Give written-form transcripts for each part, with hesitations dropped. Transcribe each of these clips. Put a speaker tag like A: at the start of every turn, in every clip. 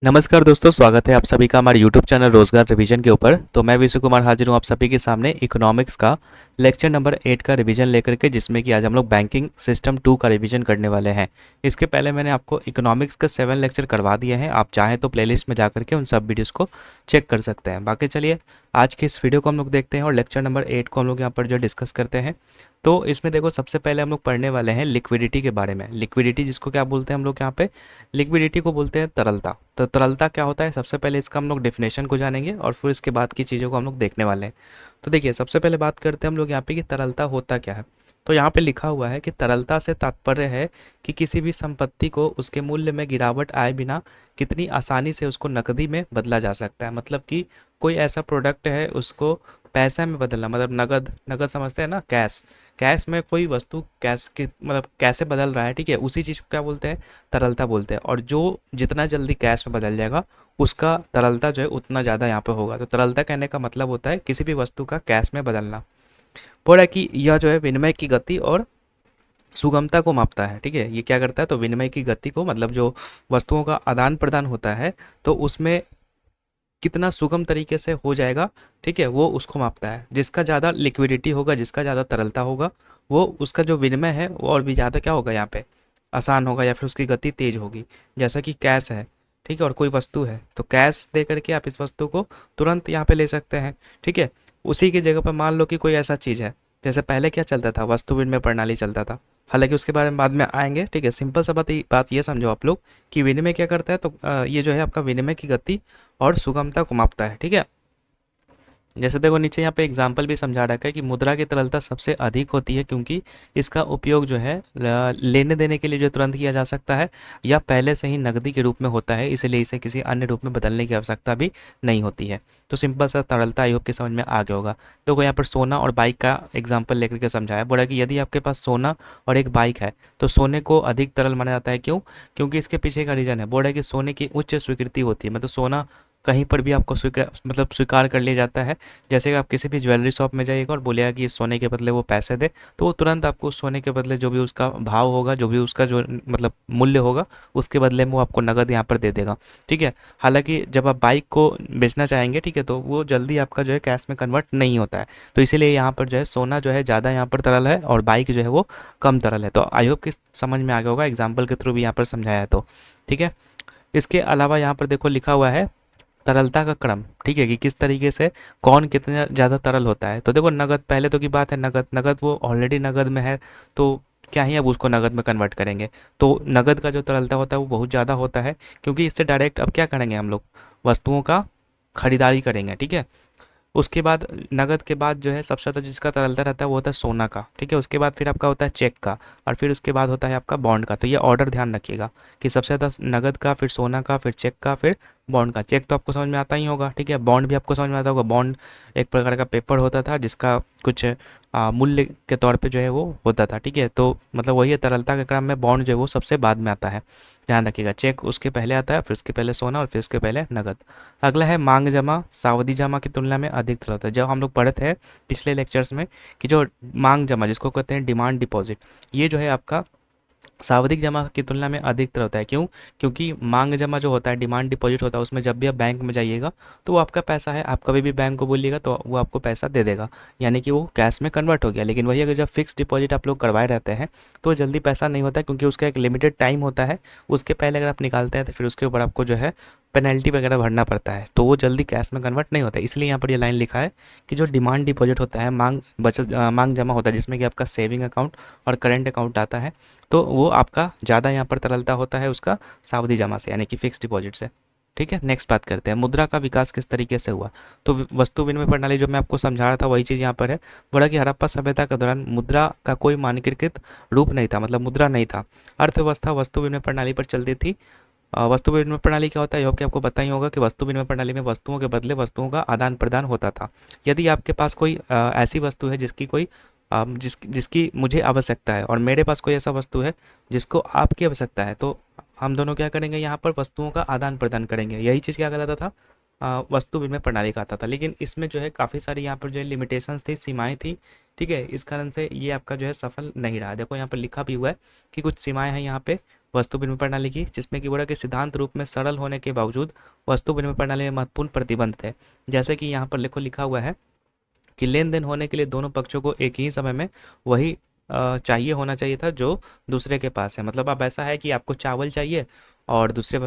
A: नमस्कार दोस्तों, स्वागत है आप सभी का हमारे यूट्यूब चैनल रोजगार रिवीजन के ऊपर। तो मैं विशु कुमार हाजिर हूँ आप सभी के सामने इकोनॉमिक्स का लेक्चर नंबर 8 का रिवीजन लेकर के, जिसमें कि आज हम लोग बैंकिंग सिस्टम 2 का रिवीजन करने वाले हैं। इसके पहले मैंने आपको इकोनॉमिक्स का 7 लेक्चर करवा दिए हैं, आप चाहें तो प्लेलिस्ट में जाकर के उन सब वीडियोज़ को चेक कर सकते हैं। बाकी चलिए आज के इस वीडियो को हम लोग देखते हैं और लेक्चर नंबर 8 को हम लोग यहाँ पर जो डिस्कस करते हैं। तो इसमें देखो, सबसे पहले हम लोग पढ़ने वाले हैं लिक्विडिटी के बारे में। लिक्विडिटी जिसको क्या बोलते हैं हम लोग यहाँ पे, लिक्विडिटी को बोलते हैं तरलता। तो तरलता क्या होता है, सबसे पहले इसका हम लोग डेफिनेशन को जानेंगे और फिर इसके बाद की चीज़ों को हम लोग देखने वाले हैं। तो देखिए, सबसे पहले बात करते हैं हम लोग यहाँ पे कि तरलता होता क्या है। तो यहाँ पे लिखा हुआ है कि तरलता से तात्पर्य है कि किसी भी संपत्ति को उसके मूल्य में गिरावट आए बिना कितनी आसानी से उसको नकदी में बदला जा सकता है। मतलब कि कोई ऐसा प्रोडक्ट है, उसको पैसे में बदलना, मतलब नगद नगद समझते हैं ना, कैश। कैश में कोई वस्तु कैश के मतलब कैसे बदल रहा है, ठीक है, उसी चीज़ को क्या बोलते हैं, तरलता बोलते हैं। और जो जितना जल्दी कैश में बदल जाएगा उसका तरलता जो है उतना ज़्यादा यहाँ पे होगा। तो तरलता कहने का मतलब होता है किसी भी वस्तु का कैश में बदलना। बोला कि यह जो है विनिमय की गति और सुगमता को मापता है। ठीक है, ये क्या करता है, तो विनिमय की गति को, मतलब जो वस्तुओं का आदान प्रदान होता है तो उसमें कितना सुगम तरीके से हो जाएगा, ठीक है, वो उसको मापता है। जिसका ज़्यादा लिक्विडिटी होगा, जिसका ज़्यादा तरलता होगा, वो उसका जो विनिमय है वो और भी ज़्यादा क्या होगा, यहाँ पे आसान होगा या फिर उसकी गति तेज होगी। जैसा कि कैश है, ठीक है, और कोई वस्तु है, तो कैश दे करके आप इस वस्तु को तुरंत यहाँ पे ले सकते हैं। ठीक है, उसी की जगह पर मान लो कि कोई ऐसा चीज़ है, जैसे पहले क्या चलता था, वस्तु विनिमय प्रणाली चलता था। हालांकि उसके बारे में बाद में आएंगे। ठीक है, सिंपल सा बात ये समझो आप लोग कि विनिमय क्या करता है, तो ये जो है आपका विनिमय की गति और सुगमता को मापता है। ठीक है, जैसे देखो नीचे यहाँ पे एग्जाम्पल भी समझा रखा है कि मुद्रा की तरलता सबसे अधिक होती है क्योंकि इसका उपयोग जो है लेने देने के लिए जो तुरंत किया जा सकता है या पहले से ही नकदी के रूप में होता है, इसलिए इसे किसी अन्य रूप में बदलने की आवश्यकता भी नहीं होती है। तो सिंपल सा तरलता आई होप के समझ में आ गया होगा। देखो यहाँ पर सोना और बाइक का एग्जाम्पल लेकर के समझाया। बोला कि यदि आपके पास सोना और एक बाइक है तो सोने को अधिक तरल माना जाता है। क्यों? क्योंकि इसके पीछे का रीज़न है। बोल रहा है कि सोने की उच्च स्वीकृति होती है, मतलब सोना कहीं पर भी आपको स्वीकार कर लिया जाता है। जैसे कि आप किसी भी ज्वेलरी शॉप में जाइएगा और बोलिएगा कि इस सोने के बदले वो पैसे दे, तो वो तुरंत आपको उस सोने के बदले जो भी उसका भाव होगा, जो भी उसका जो मतलब मूल्य होगा, उसके बदले में वो आपको नगद यहाँ पर दे देगा। ठीक है, हालांकि जब आप बाइक को बेचना चाहेंगे, ठीक है, तो वो जल्दी आपका जो है कैश में कन्वर्ट नहीं होता है। तो इसीलिए यहाँ पर जो है सोना जो है ज़्यादा यहाँ पर तरल है और बाइक जो है वो कम तरल है। तो आई होप कि समझ में आ गया होगा, एग्जाम्पल के थ्रू भी यहाँ पर समझाया है। तो ठीक है, इसके अलावा यहाँ पर देखो लिखा हुआ है तरलता का क्रम। ठीक है, कि किस तरीके से कौन कितना ज़्यादा तरल होता है। तो देखो नगद, पहले तो की बात है, नगद नगद वो ऑलरेडी नगद में है, तो क्या ही अब उसको नगद में कन्वर्ट करेंगे। तो नगद का जो तरलता होता है वो बहुत ज़्यादा होता है, क्योंकि इससे डायरेक्ट अब क्या करेंगे हम लोग, वस्तुओं का खरीदारी करेंगे। ठीक है, उसके बाद नगद के बाद जो है सबसे ज़्यादा जिसका तरलता रहता है वो होता है सोना का। ठीक है, उसके बाद फिर आपका होता है चेक का, और फिर उसके बाद होता है आपका बॉन्ड का। तो ये ऑर्डर ध्यान रखिएगा कि सबसे ज़्यादा नगद का, फिर सोना का, फिर चेक का, फिर बॉन्ड का। चेक तो आपको समझ में आता ही होगा। ठीक है, बॉन्ड भी आपको समझ में आता होगा। बॉन्ड एक प्रकार का पेपर होता था जिसका कुछ मूल्य के तौर पे जो है वो होता था। ठीक है, तो मतलब वही है, तरलता के क्रम में बॉन्ड जो है वो सबसे बाद में आता है, ध्यान रखिएगा। चेक उसके पहले आता है, फिर उसके पहले सोना और फिर उसके पहले नगद। अगला है मांग जमा सावधि जमा की तुलना में अधिक तरल होता है। जब हम लोग पढ़े थे पिछले लेक्चर्स में कि जो मांग जमा, जिसको कहते हैं डिमांड डिपॉजिट, ये जो है आपका सावधिक जमा की तुलना में अधिक तरह होता है। क्यों? क्योंकि मांग जमा जो होता है, डिमांड डिपॉजिट होता है, उसमें जब भी आप बैंक में जाइएगा तो वो आपका पैसा है, आप कभी भी बैंक को बोलिएगा तो वो आपको पैसा दे देगा, यानी कि वो कैश में कन्वर्ट हो गया। लेकिन वही अगर जब फिक्स डिपॉजिट आप लोग करवाए रहते हैं तो जल्दी पैसा नहीं होता है, क्योंकि उसका एक लिमिटेड टाइम होता है। उसके पहले अगर आप निकालते हैं तो फिर उसके ऊपर आपको जो है पेनल्टी वगैरह भरना पड़ता है, तो वो जल्दी कैश में कन्वर्ट नहीं होता है। इसलिए यहाँ पर ये लाइन लिखा है कि जो डिमांड डिपॉजिट होता है, मांग जमा होता है, जिसमें कि आपका सेविंग अकाउंट और करेंट अकाउंट आता है, तो वो आपका ज़्यादा यहाँ पर तरलता होता है उसका सावधि जमा से, यानी कि फिक्स डिपॉजिट से। ठीक है, नेक्स्ट बात करते हैं मुद्रा का विकास किस तरीके से हुआ। तो वस्तु विनिमय प्रणाली जो मैं आपको समझा रहा था वही चीज़ यहाँ पर है। बोला कि हड़प्पा सभ्यता के दौरान मुद्रा का कोई मानकीकृत रूप नहीं था, मतलब मुद्रा नहीं था। अर्थव्यवस्था वस्तु विनिमय प्रणाली पर चलती थी। वस्तु विनिमय प्रणाली क्या होता है, कि आपको पता ही होगा कि वस्तु विनिमय प्रणाली में वस्तुओं के बदले वस्तुओं का आदान प्रदान होता था। यदि आपके पास कोई ऐसी वस्तु है जिसकी कोई जिसकी मुझे आवश्यकता है और मेरे पास कोई ऐसा वस्तु है जिसको आपकी आवश्यकता है, तो हम दोनों क्या करेंगे, यहाँ पर वस्तुओं का आदान प्रदान करेंगे। यही चीज़ क्या कहलाता था, वस्तु विनिमय प्रणाली का आता था। लेकिन इसमें जो है काफ़ी सारी यहाँ पर जो है लिमिटेशंस थी, सीमाएं थी। ठीक है, इस कारण से ये आपका जो है सफल नहीं रहा। देखो यहाँ पर लिखा भी हुआ है कि कुछ सीमाएं हैं यहाँ पे। वस्तु विनिमय प्रणाली की, जिसमें कि बोला कि सिद्धांत रूप में सरल होने के बावजूद वस्तु विनिमय प्रणाली में महत्वपूर्ण प्रतिबंध थे। जैसे कि यहाँ पर लिखा हुआ है कि लेन देन होने के लिए दोनों पक्षों को एक ही समय में वही चाहिए होना चाहिए था जो दूसरे के पास है। मतलब अब ऐसा है कि आपको चावल चाहिए और दूसरे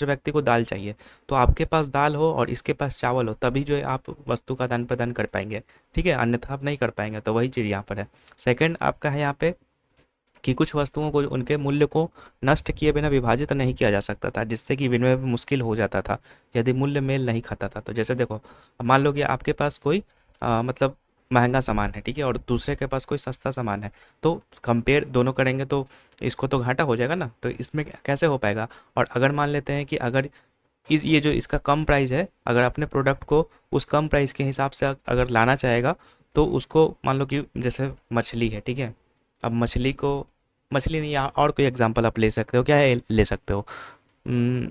A: व्यक्ति को दाल चाहिए, तो आपके पास दाल हो और इसके पास चावल हो, तभी जो है आप वस्तु का आदान प्रदान कर पाएंगे। ठीक है, अन्यथा आप नहीं कर पाएंगे। तो वही चीज़ यहाँ पर है। सेकंड आपका है यहाँ पे कि कुछ वस्तुओं को उनके मूल्य को नष्ट किए बिना विभाजित नहीं किया जा सकता था, जिससे कि विनिमय मुश्किल हो जाता था यदि मूल्य मेल नहीं खाता था। तो जैसे देखो, मान लो कि आपके पास कोई मतलब महंगा सामान है, ठीक है, और दूसरे के पास कोई सस्ता सामान है, तो कंपेयर दोनों करेंगे तो इसको तो घाटा हो जाएगा ना। तो इसमें कैसे हो पाएगा? और अगर मान लेते हैं कि अगर ये जो इसका कम प्राइस है, अगर अपने प्रोडक्ट को उस कम प्राइस के हिसाब से अगर लाना चाहेगा, तो उसको मान लो कि जैसे मछली है, ठीक है, अब मछली नहीं, या और कोई एग्जांपल आप ले सकते हो। क्या है ले सकते हो? उम,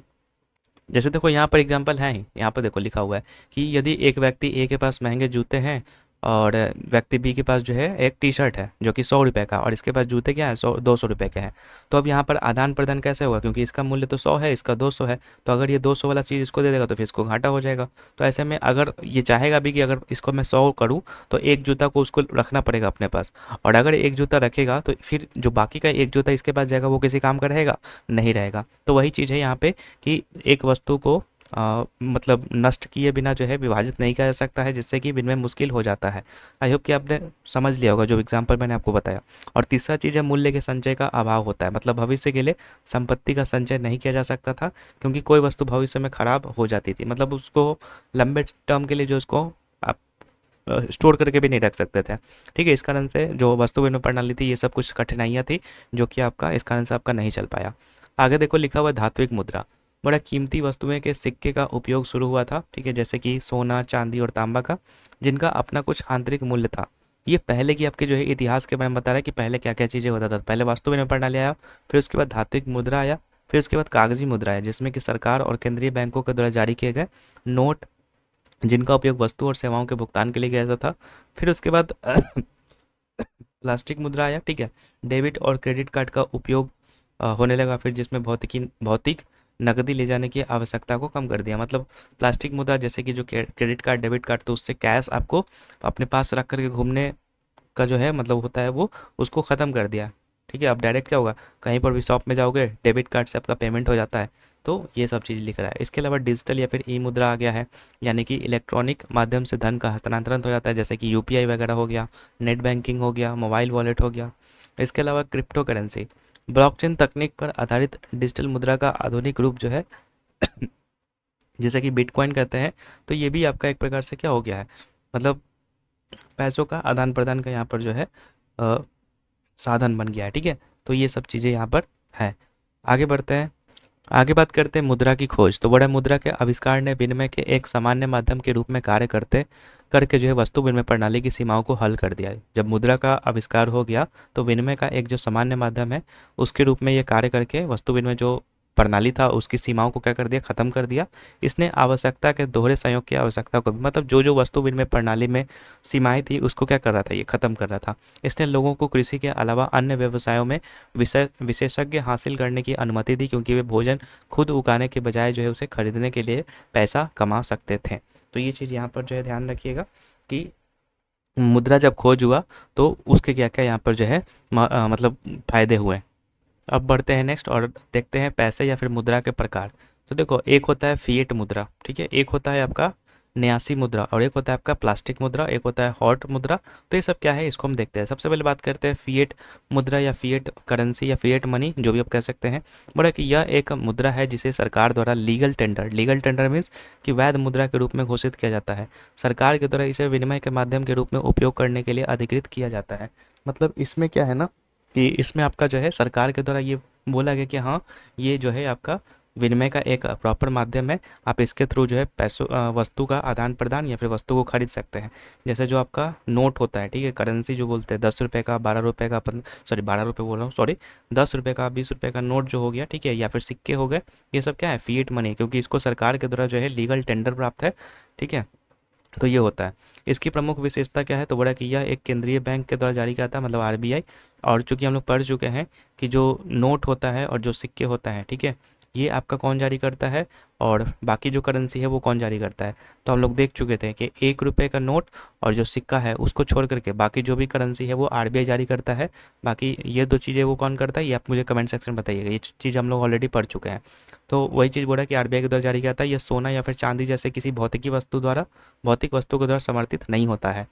A: जैसे देखो यहाँ पर एग्जांपल है ही, यहाँ पर देखो लिखा हुआ है कि यदि एक व्यक्ति ए के पास महंगे जूते हैं और व्यक्ति बी के पास जो है एक टी शर्ट है जो कि 100 रुपये का, और इसके पास जूते क्या है, 200 रुपये के हैं। तो अब यहाँ पर आदान प्रदान कैसे होगा? क्योंकि इसका मूल्य तो 100 है, इसका 200 है, तो अगर ये 200 वाला चीज़ इसको दे देगा तो फिर इसको घाटा हो जाएगा। तो ऐसे में अगर ये चाहेगा भी कि अगर इसको मैं 100 करूँ, तो एक जूता को उसको रखना पड़ेगा अपने पास, और अगर एक जूता रखेगा तो फिर जो बाकी का एक जूता इसके पास जाएगा वो किसी काम का रहेगा? नहीं रहेगा। तो वही चीज़ है यहाँ पे कि एक वस्तु को मतलब नष्ट किए बिना जो है विभाजित नहीं किया जा सकता है, जिससे कि विनिमय मुश्किल हो जाता है। आई होप कि आपने समझ लिया होगा जो एग्जांपल मैंने आपको बताया। और तीसरा चीज़ है मूल्य के संचय का अभाव होता है। मतलब भविष्य के लिए संपत्ति का संचय नहीं किया जा सकता था, क्योंकि कोई वस्तु भविष्य में खराब हो जाती थी। मतलब उसको लंबे टर्म के लिए जो उसको आप स्टोर करके भी नहीं रख सकते थे। ठीक है, इस कारण से जो वस्तु विनिमय प्रणाली थी, ये सब कुछ कठिनाइयाँ थी जो कि आपका इस कारण से आपका नहीं चल पाया। आगे देखो लिखा हुआ है धात्विक मुद्रा। बड़ा कीमती वस्तुएं के सिक्के का उपयोग शुरू हुआ था, ठीक है, जैसे कि सोना, चांदी और तांबा का, जिनका अपना कुछ आंतरिक मूल्य था। ये पहले की आपके जो है इतिहास के बारे में बता रहा है कि पहले क्या क्या चीज़ें होता था। पहले वास्तु विनिमय प्रणाली आया, फिर उसके बाद धात्विक मुद्रा आया, फिर उसके बाद कागजी मुद्रा आया, जिसमें कि सरकार और केंद्रीय बैंकों के द्वारा जारी किए गए नोट, जिनका उपयोग वस्तु और सेवाओं के भुगतान के लिए किया जाता था। फिर उसके बाद प्लास्टिक मुद्रा आया, ठीक है, डेबिट और क्रेडिट कार्ड का उपयोग होने लगा, फिर जिसमें भौतिक नकदी ले जाने की आवश्यकता को कम कर दिया। मतलब प्लास्टिक मुद्रा जैसे कि जो क्रेडिट कार्ड, डेबिट कार्ड, तो उससे कैश आपको अपने पास रख करके घूमने का जो है मतलब होता है वो, उसको ख़त्म कर दिया। ठीक है, अब डायरेक्ट क्या होगा, कहीं पर भी शॉप में जाओगे, डेबिट कार्ड से आपका पेमेंट हो जाता है। तो ये सब चीज़ लिख रहा है। इसके अलावा डिजिटल या फिर ई मुद्रा आ गया है, यानी कि इलेक्ट्रॉनिक माध्यम से धन का हस्तांतरण हो जाता है, जैसे कि यूपीआई वगैरह हो गया, नेट बैंकिंग हो गया, मोबाइल वॉलेट हो गया। इसके अलावा क्रिप्टो करेंसी, ब्लॉकचेन तकनीक पर आधारित डिजिटल मुद्रा का आधुनिक रूप जो है जैसे कि बिटकॉइन कहते हैं। तो ये भी आपका एक प्रकार से क्या हो गया है, मतलब पैसों का आदान प्रदान का यहाँ पर जो है अ, साधन बन गया है। ठीक है, तो ये सब चीज़ें यहाँ पर हैं। आगे बढ़ते हैं, आगे बात करते हैं मुद्रा की खोज। तो बड़ा मुद्रा के आविष्कार ने विनिमय के एक सामान्य माध्यम के रूप में कार्य करते करके जो है वस्तु विनिमय प्रणाली की सीमाओं को हल कर दिया है। जब मुद्रा का आविष्कार हो गया तो विनिमय का एक जो सामान्य माध्यम है उसके रूप में ये कार्य करके वस्तु विनिमय जो प्रणाली था उसकी सीमाओं को क्या कर दिया, खत्म कर दिया। इसने आवश्यकता के दोहरे संयोग की आवश्यकता को भी, मतलब जो जो वस्तु विनिमय प्रणाली में सीमाएं थी उसको क्या कर रहा था, ये खत्म कर रहा था। इसने लोगों को कृषि के अलावा अन्य व्यवसायों में विशेषज्ञ हासिल करने की अनुमति दी, क्योंकि वे भोजन खुद उगाने के बजाय जो है उसे खरीदने के लिए पैसा कमा सकते थे। तो ये चीज़ यहाँ पर जो है ध्यान रखिएगा कि मुद्रा जब खोज हुआ तो उसके क्या क्या यहाँ पर जो है मतलब फायदे हुए। अब बढ़ते हैं नेक्स्ट और देखते हैं पैसे या फिर मुद्रा के प्रकार। तो देखो, एक होता है फिएट मुद्रा, ठीक है, एक होता है आपका न्यासी मुद्रा, और एक होता है आपका प्लास्टिक मुद्रा, एक होता है हॉट मुद्रा। तो ये सब क्या है इसको हम देखते हैं। सबसे पहले बात करते हैं फिएट मुद्रा या फिएट करेंसी या फिएट मनी, जो भी आप कह सकते हैं। बोला कि यह एक मुद्रा है जिसे सरकार द्वारा लीगल टेंडर मीन्स कि वैध मुद्रा के रूप में घोषित किया जाता है। सरकार के द्वारा इसे विनिमय के माध्यम के रूप में उपयोग करने के लिए अधिकृत किया जाता है। मतलब इसमें क्या है ना कि इसमें आपका जो है सरकार के द्वारा ये बोला गया कि हाँ, ये जो है आपका विनिमय का एक प्रॉपर माध्यम है। आप इसके थ्रू जो है पैसों वस्तु का आदान प्रदान या फिर वस्तु को खरीद सकते हैं। जैसे जो आपका नोट होता है, ठीक है, करेंसी जो बोलते हैं, 10 रुपये का, 12 रुपये का, 12 रुपये बोल रहा हूँ, सॉरी, 10 रुपये का, 20 रुपये का नोट जो हो गया, ठीक है, या फिर सिक्के हो गए, ये सब क्या है, फिएट मनी, क्योंकि इसको सरकार के द्वारा जो है लीगल टेंडर प्राप्त है। ठीक है, तो ये होता है। इसकी प्रमुख विशेषता क्या है, तो बोला कि यह एक केंद्रीय बैंक के द्वारा जारी किया मतलब आरबीआई। और चूंकि हम लोग पढ़ चुके हैं कि जो नोट होता है और जो सिक्के होता है, ठीक है, ये आपका कौन जारी करता है और बाकी जो करेंसी है वो कौन जारी करता है। तो हम लोग देख चुके थे कि 1 रुपये का नोट और जो सिक्का है उसको छोड़ करके बाकी जो भी करेंसी है वो आरबीआई जारी करता है। बाकी ये दो चीज़ें वो कौन करता है, ये आप मुझे कमेंट सेक्शन में बताइएगा। ये चीज़ हम लोग ऑलरेडी पढ़ चुके हैं। तो वही चीज़ बोला कि आरबीआई के द्वारा जारी किया था, ये सोना या फिर चांदी जैसे किसी भौतिक वस्तु के द्वारा समर्थित नहीं होता है।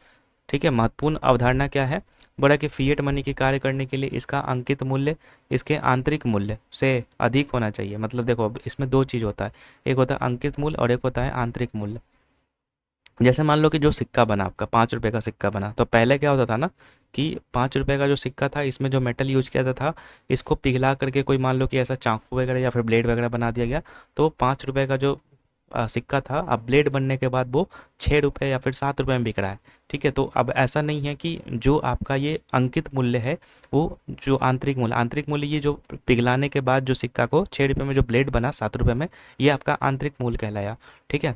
A: ठीक है, महत्वपूर्ण अवधारणा क्या है, बोला कि फिएट मनी के कार्य करने के लिए इसका अंकित मूल्य इसके आंतरिक मूल्य से अधिक होना चाहिए। मतलब देखो, अब इसमें दो चीज़ होता है, एक होता है अंकित मूल्य और एक होता है आंतरिक मूल्य। जैसे मान लो कि जो सिक्का बना आपका 5 रुपये का सिक्का बना, तो पहले क्या होता था ना कि 5 रुपये का जो सिक्का था इसमें जो मेटल यूज किया जाता था, इसको पिघला करके कोई मान लो कि ऐसा चाकू वगैरह या फिर ब्लेड वगैरह बना दिया गया। तो 5 रुपये का जो सिक्का था, अब ब्लेड बनने के बाद वो 6 रुपये या फिर 7 रुपये में बिक रहा है। ठीक है, तो अब ऐसा नहीं है कि जो आपका ये अंकित मूल्य है वो जो आंतरिक मूल्य ये जो पिघलाने के बाद जो सिक्का को 6 रुपये में जो ब्लेड बना 7 रुपये में, ये आपका आंतरिक मूल्य कहलाया। ठीक है,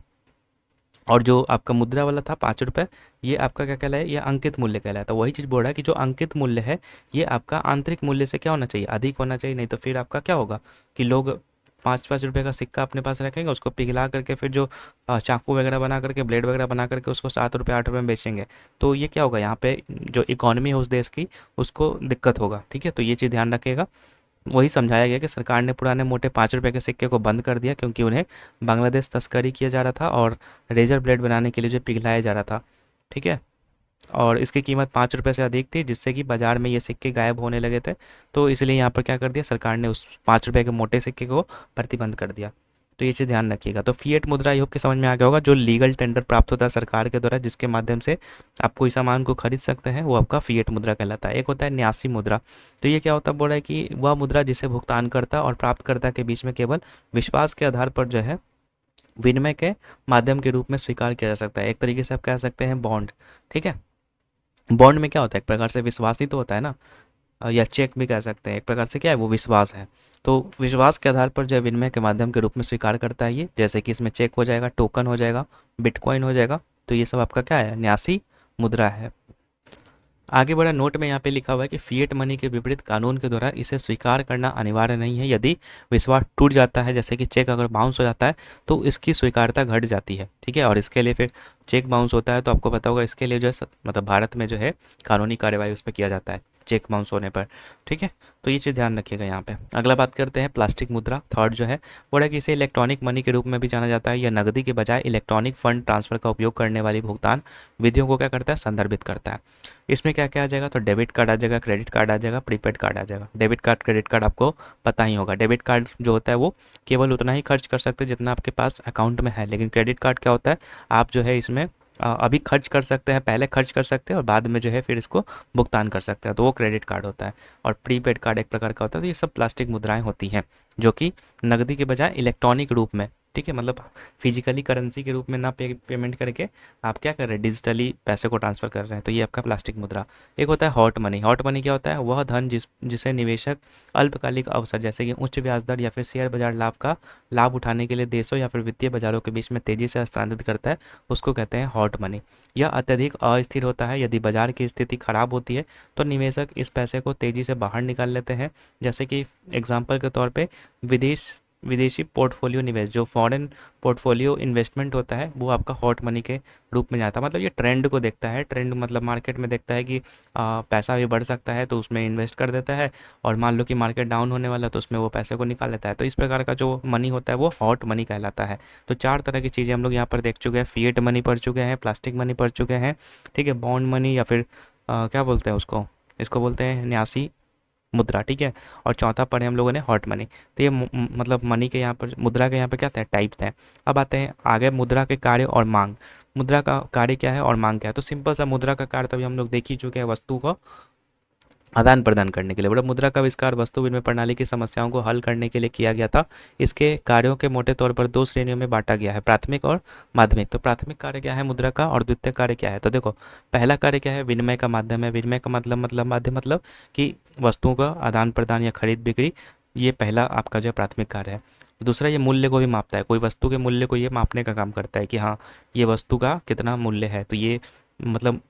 A: और जो आपका मुद्रा वाला था 5 रुपये, ये आपका क्या कहलाया, ये अंकित मूल्य कहलाया। तो वही चीज़ बोल रहा है कि जो अंकित मूल्य है ये आपका आंतरिक मूल्य से क्या होना चाहिए, अधिक होना चाहिए। नहीं तो फिर आपका क्या होगा कि लोग 5-5 रुपये का सिक्का अपने पास रखेंगे, उसको पिघला करके फिर जो चाकू वगैरह बना करके ब्लेड वगैरह बना करके उसको 7 रुपये 8 रुपये में बेचेंगे। तो ये क्या होगा, यहाँ पे जो इकोनॉमी है उस देश की उसको दिक्कत होगा। ठीक है, तो ये चीज़ ध्यान रखिएगा। वही समझाया गया कि सरकार ने पुराने मोटे 5 रुपये के सिक्के को बंद कर दिया क्योंकि उन्हें बांग्लादेश तस्करी किया जा रहा था और रेजर ब्लेड बनाने के लिए जो पिघलाया जा रहा था। ठीक है, और इसकी कीमत 5 रुपये से अधिक थी जिससे कि बाजार में ये सिक्के गायब होने लगे थे। तो इसलिए यहाँ पर क्या कर दिया सरकार ने, उस 5 रुपये के मोटे सिक्के को प्रतिबंध कर दिया। तो ये चीज़ ध्यान रखिएगा। तो फिएट मुद्रा आई होप कि समझ में आ गया होगा, जो लीगल टेंडर प्राप्त होता है सरकार के द्वारा जिसके माध्यम से आप कोई सामान को खरीद सकते हैं, वो आपका फिएट मुद्रा कहलाता है। एक होता है न्यासी मुद्रा। तो ये क्या होता है, बोल रहा है कि वह मुद्रा जिसे भुगतानकर्ता और प्राप्तकर्ता के बीच में केवल विश्वास के आधार पर जो है विनिमय के माध्यम के रूप में स्वीकार किया जा सकता है। एक तरीके से आप कह सकते हैं बॉन्ड। ठीक है, बॉन्ड में क्या होता है, एक प्रकार से विश्वास ही तो होता है ना, या चेक भी कह सकते हैं। एक प्रकार से क्या है, वो विश्वास है। तो विश्वास के आधार पर जो है विनिमय के माध्यम के रूप में स्वीकार करता है ये, जैसे कि इसमें चेक हो जाएगा, टोकन हो जाएगा, बिटकॉइन हो जाएगा। तो ये सब आपका क्या है, न्यासी मुद्रा है। आगे बढ़ा, नोट में यहाँ पे लिखा हुआ है कि फिएट मनी के विपरीत कानून के द्वारा इसे स्वीकार करना अनिवार्य नहीं है। यदि विश्वास टूट जाता है, जैसे कि चेक अगर बाउंस हो जाता है, तो इसकी स्वीकार्यता घट जाती है। ठीक है, और इसके लिए फिर चेक बाउंस होता है तो आपको पता होगा इसके लिए जो है मतलब भारत में जो है कानूनी कार्यवाही उस पर किया जाता है चेक बाउंस होने पर। ठीक है, तो ये चीज़ ध्यान रखिएगा यहाँ पे। अगला बात करते हैं प्लास्टिक मुद्रा, थर्ड जो है वो है कि इसे इलेक्ट्रॉनिक मनी के रूप में भी जाना जाता है। यह नकदी के बजाय इलेक्ट्रॉनिक फंड ट्रांसफर का उपयोग करने वाली भुगतान विधियों को क्या करता है, संदर्भित करता है। इसमें क्या क्या आ जाएगा, तो डेबिट कार्ड आ जाएगा, क्रेडिट कार्ड आ जाएगा, प्रीपेड कार्ड आ जाएगा। डेबिट कार्ड क्रेडिट कार्ड आपको पता ही होगा। डेबिट कार्ड जो होता है वो केवल उतना ही खर्च कर सकते हैं जितना आपके पास अकाउंट में है, लेकिन क्रेडिट कार्ड क्या होता है, आप जो है इसमें अभी खर्च कर सकते हैं, पहले खर्च कर सकते हैं और बाद में जो है फिर इसको भुगतान कर सकते हैं, तो वो क्रेडिट कार्ड होता है। और प्रीपेड कार्ड एक प्रकार का होता है। तो ये सब प्लास्टिक मुद्राएं होती हैं जो कि नकदी के बजाय इलेक्ट्रॉनिक रूप में, ठीक है, मतलब फिजिकली करेंसी के रूप में ना पेमेंट करके आप क्या कर रहे हैं, डिजिटली पैसे को ट्रांसफ़र कर रहे हैं। तो ये आपका प्लास्टिक मुद्रा। एक होता है हॉट मनी। हॉट मनी क्या होता है, वह धन जिसे निवेशक अल्पकालिक अवसर जैसे कि उच्च ब्याज दर या फिर शेयर बाजार लाभ उठाने के लिए देशों या फिर वित्तीय बाजारों के बीच में तेज़ी से हस्तांतरित करता है, उसको कहते हैं हॉट मनी। यह अत्यधिक अस्थिर होता है। यदि बाजार की स्थिति खराब होती है तो निवेशक इस पैसे को तेज़ी से बाहर निकाल लेते हैं। जैसे कि एग्जाम्पल के तौर पे विदेशी पोर्टफोलियो निवेश, जो फॉरेन पोर्टफोलियो इन्वेस्टमेंट होता है, वो आपका हॉट मनी के रूप में जाता है। मतलब ये ट्रेंड को देखता है, ट्रेंड मतलब मार्केट में देखता है कि पैसा भी बढ़ सकता है तो उसमें इन्वेस्ट कर देता है, और मान लो कि मार्केट डाउन होने वाला तो उसमें वो पैसे को निकाल लेता है। तो इस प्रकार का जो मनी होता है वो हॉट मनी कहलाता है। तो 4 तरह की चीज़ें हम लोग यहाँ पर देख चुके हैं। फिएट मनी पढ़ चुके हैं, प्लास्टिक मनी पढ़ चुके हैं, ठीक है, बॉन्ड मनी या फिर क्या बोलते हैं उसको, इसको बोलते हैं न्यासी मुद्रा। ठीक है, और चौथा पढ़े हम लोगों ने हॉट मनी। तो ये मतलब मनी के यहाँ पर, मुद्रा के यहाँ पर क्या था, टाइप्स हैं। अब आते हैं आगे मुद्रा के कार्य और मांग। मुद्रा का कार्य क्या है और मांग क्या है, तो सिंपल सा मुद्रा का कार्य तो अभी हम लोग देख ही चुके हैं, वस्तु को आदान प्रदान करने के लिए। बड़ा मुद्रा का आविष्कार वस्तु विनिमय प्रणाली की समस्याओं को हल करने के लिए किया गया था। इसके कार्यों के मोटे तौर पर 2 श्रेणियों में बांटा गया है, प्राथमिक और माध्यमिक। तो प्राथमिक कार्य क्या है मुद्रा का और द्वितीय कार्य क्या है, तो देखो पहला कार्य क्या है, विनिमय का माध्यम है। विनिमय का मतलब माध्यम मतलब कि वस्तुओं का आदान प्रदान या खरीद बिक्री, ये पहला आपका जो प्राथमिक कार्य है। दूसरा ये मूल्य को भी मापता है, कोई वस्तु के मूल्य को ये मापने का काम करता है कि हाँ ये वस्तु का कितना मूल्य है। तो ये मतलब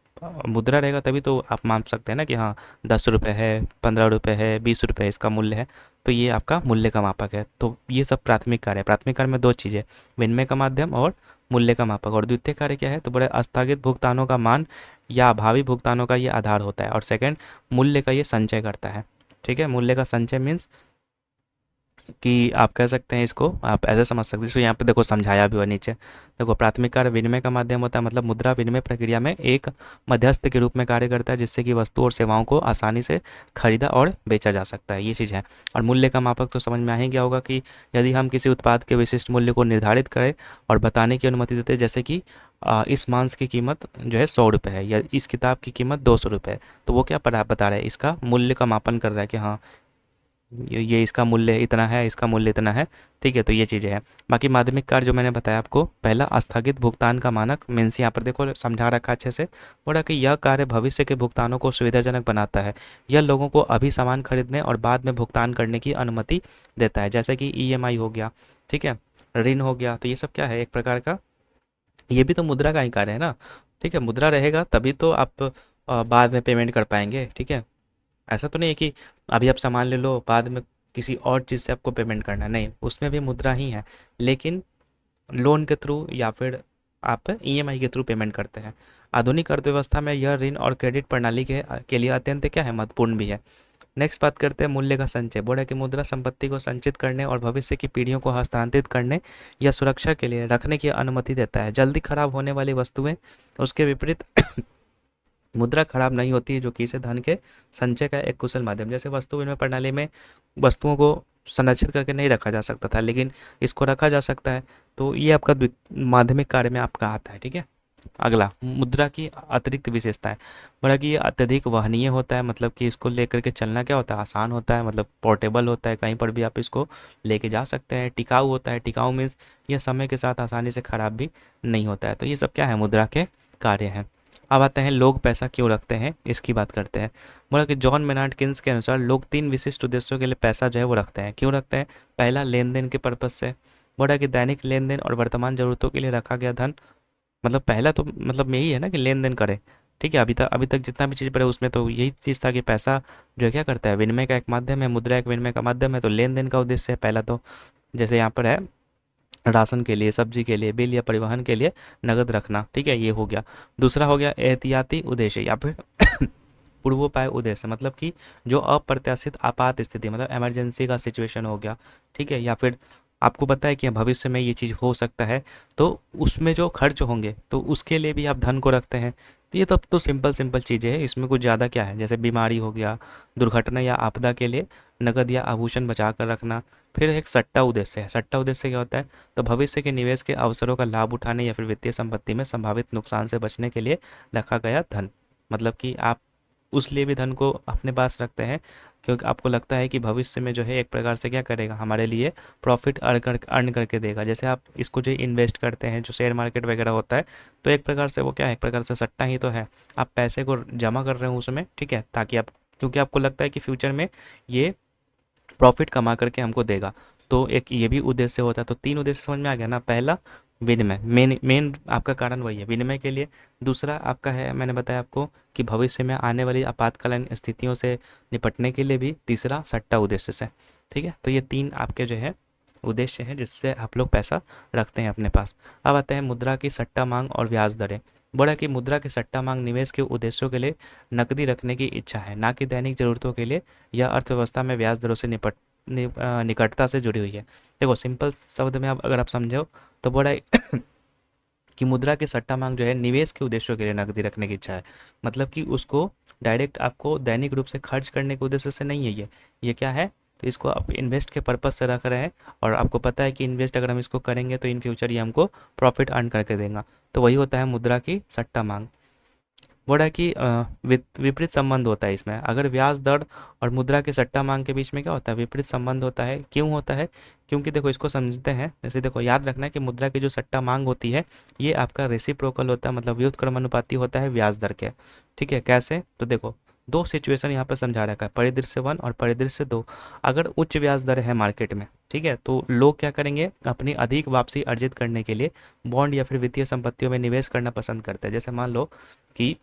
A: मुद्रा रहेगा तभी तो आप माप सकते हैं ना कि हाँ 10 रुपये है, 15 रुपये है, 20 रुपये है, इसका मूल्य है। तो ये आपका मूल्य का मापक है। तो ये सब प्राथमिक कार्य है। प्राथमिक कार्य में दो चीज़ें, विनिमय का माध्यम और मूल्य का मापक। और द्वितीय कार्य क्या है, तो बड़े आस्थगित भुगतानों का मान या भावी भुगतानों का ये आधार होता है। और सेकंड, मूल्य का ये संचय करता है। ठीक है, मूल्य का संचय मीन्स कि आप कह सकते हैं इसको, आप ऐसे समझ सकते हैं। तो यहाँ पे देखो समझाया भी हुआ नीचे। देखो प्राथमिक कार्य विनिमय का माध्यम होता है, मतलब मुद्रा विनिमय प्रक्रिया में एक मध्यस्थ के रूप में कार्य करता है, जिससे कि वस्तु और सेवाओं को आसानी से खरीदा और बेचा जा सकता है, ये चीज़ है। और मूल्य का मापक तो समझ में आ ही गया होगा कि यदि हम किसी उत्पाद के विशिष्ट मूल्य को निर्धारित करें और बताने की अनुमति देते हैं, जैसे कि इस मांस की कीमत जो है 100 रुपये है या इस किताब की कीमत 200 रुपये है, तो वो क्या बता रहा है, इसका मूल्य का मापन कर रहा है कि हाँ ये इसका मूल्य इतना है, इसका मूल्य इतना है। ठीक है, तो ये चीज़ें हैं। बाकी माध्यमिक कार्य जो मैंने बताया आपको, पहला आस्थगित भुगतान का मानक मीन्स यहाँ पर देखो समझा रखा अच्छे से। बोला कि यह कार्य भविष्य के भुगतानों को सुविधाजनक बनाता है। यह लोगों को अभी सामान खरीदने और बाद में भुगतान करने की अनुमति देता है, जैसे कि ईएमआई हो गया, ठीक है, ऋण हो गया। तो ये सब क्या है, एक प्रकार का ये भी तो मुद्रा का ही कार्य है ना। ठीक है, मुद्रा रहेगा तभी तो आप बाद में पेमेंट कर पाएंगे। ठीक है, ऐसा तो नहीं है कि अभी आप सामान ले लो बाद में किसी और चीज़ से आपको पेमेंट करना है, नहीं, उसमें भी मुद्रा ही है, लेकिन लोन के थ्रू या फिर आप ईएमआई के थ्रू पेमेंट करते हैं। आधुनिक अर्थव्यवस्था में यह ऋण और क्रेडिट प्रणाली के लिए अत्यंत क्या है, महत्वपूर्ण भी है। नेक्स्ट बात करते हैं मूल्य का संचय। बोला कि मुद्रा संपत्ति को संचित करने और भविष्य की पीढ़ियों को हस्तांतरित करने या सुरक्षा के लिए रखने की अनुमति देता है। जल्दी खराब होने वाली वस्तुएं, उसके विपरीत मुद्रा खराब नहीं होती है, जो कि इसे धन के संचय का एक कुशल माध्यम। जैसे वस्तु विनिमय प्रणाली में वस्तुओं को संरक्षित करके नहीं रखा जा सकता था, लेकिन इसको रखा जा सकता है। तो ये आपका माध्यमिक कार्य में आपका आता है। ठीक है, अगला मुद्रा की अतिरिक्त विशेषताएं। बड़ा कि ये अत्यधिक वहनीय होता है, मतलब कि इसको लेकर के चलना क्या होता है, आसान होता है, मतलब पोर्टेबल होता है, कहीं पर भी आप इसको लेके जा सकते हैं। टिकाऊ होता है, टिकाऊ मीन्स ये समय के साथ आसानी से खराब भी नहीं होता है। तो ये सब क्या है, मुद्रा के कार्य हैं। अब आते हैं लोग पैसा क्यों रखते हैं, इसकी बात करते हैं। बोला कि जॉन मेनार्ड किन्स के अनुसार लोग तीन विशिष्ट उद्देश्यों के लिए पैसा जो है वो रखते हैं। क्यों रखते हैं, पहला लेन देन के पर्पज से। बोला कि दैनिक लेन देन और वर्तमान जरूरतों के लिए रखा गया धन, मतलब पहला तो मतलब यही है ना कि लेन देन करें। ठीक है, अभी तक जितना भी चीज़ पढ़े उसमें तो यही चीज़ था कि पैसा जो है क्या करता है, विनिमय का एक माध्यम है, मुद्रा एक विनिमय का माध्यम है, तो लेन देन का उद्देश्य है पहला। तो जैसे यहाँ पर है राशन के लिए, सब्जी के लिए, बिल या परिवहन के लिए नगद रखना। ठीक है, ये हो गया। दूसरा हो गया एहतियाती उद्देश्य या फिर पूर्वोपाय उद्देश्य, मतलब कि जो अप्रत्याशित आपात स्थिति, मतलब इमरजेंसी का सिचुएशन हो गया। ठीक है, या फिर आपको पता है कि भविष्य में ये चीज़ हो सकता है, तो उसमें जो खर्च होंगे तो उसके लिए भी आप धन को रखते हैं। तो ये तब तो सिंपल सिंपल चीज़ें हैं, इसमें कुछ ज़्यादा क्या है। जैसे बीमारी हो गया, दुर्घटना या आपदा के लिए नगद या आभूषण बचा कर रखना। फिर एक सट्टा उद्देश्य है। सट्टा उद्देश्य क्या होता है, तो भविष्य के निवेश के अवसरों का लाभ उठाने या फिर वित्तीय संपत्ति में संभावित नुकसान से बचने के लिए रखा गया धन। मतलब कि आप उस लिए भी धन को अपने पास रखते हैं क्योंकि आपको लगता है कि भविष्य में जो है एक प्रकार से क्या करेगा, हमारे लिए प्रॉफिट अर्न करके देगा। जैसे आप इसको जो इन्वेस्ट करते हैं, जो शेयर मार्केट वगैरह होता है, तो एक प्रकार से वो क्या है, एक प्रकार से सट्टा ही तो है। आप पैसे को जमा कर रहे हो उसमें, ठीक है, ताकि आप, क्योंकि आपको लगता है कि फ्यूचर में ये प्रॉफिट कमा करके हमको देगा। तो एक ये भी उद्देश्य होता है। तो तीन उद्देश्य समझ में आ गया ना। पहला विनिमय, मेन मेन आपका कारण वही है, विनिमय के लिए। दूसरा आपका है, मैंने बताया आपको कि भविष्य में आने वाली आपातकालीन स्थितियों से निपटने के लिए भी। तीसरा सट्टा उद्देश्य से। ठीक है, तो ये तीन आपके जो है उद्देश्य हैं जिससे आप लोग पैसा रखते हैं अपने पास। अब आते हैं मुद्रा की सट्टा मांग और ब्याज दरें। बोला कि मुद्रा की सट्टा मांग निवेश के उद्देश्यों के लिए नकदी रखने की इच्छा है, ना कि दैनिक जरूरतों के लिए। यह अर्थव्यवस्था में ब्याज दरों से निकटता से जुड़ी हुई है। देखो सिंपल शब्द में अब अगर आप समझो तो बोला कि मुद्रा की सट्टा मांग जो है निवेश के उद्देश्यों के लिए नकदी रखने की इच्छा है। मतलब कि उसको डायरेक्ट आपको दैनिक रूप से खर्च करने के उद्देश्य से नहीं है ये क्या है, तो इसको आप इन्वेस्ट के पर्पज से रख रहे हैं। और आपको पता है कि इन्वेस्ट अगर हम इसको करेंगे तो इन फ्यूचर ये हमको प्रॉफिट अर्न करके देगा। तो वही होता है मुद्रा की सट्टा मांग। बोला है कि विपरीत संबंध होता है इसमें। अगर ब्याज दर और मुद्रा के सट्टा मांग के बीच में क्या होता है, विपरीत संबंध होता है। क्यों होता है, क्योंकि देखो इसको समझते हैं। जैसे देखो याद रखना है कि मुद्रा की जो सट्टा मांग होती है ये आपका रेसिप्रोकल होता है, मतलब व्युत्क्रमानुपाती होता है ब्याज दर के। ठीक है, कैसे, तो देखो दो सिचुएशन यहाँ पर समझा रखा है, परिदृश्य 1 और परिदृश्य 2। अगर उच्च ब्याज दर है मार्केट में, ठीक है, तो लोग क्या करेंगे, अपनी अधिक वापसी अर्जित करने के लिए बॉन्ड या फिर वित्तीय संपत्तियों में निवेश करना पसंद करते हैं। जैसे मान लो कि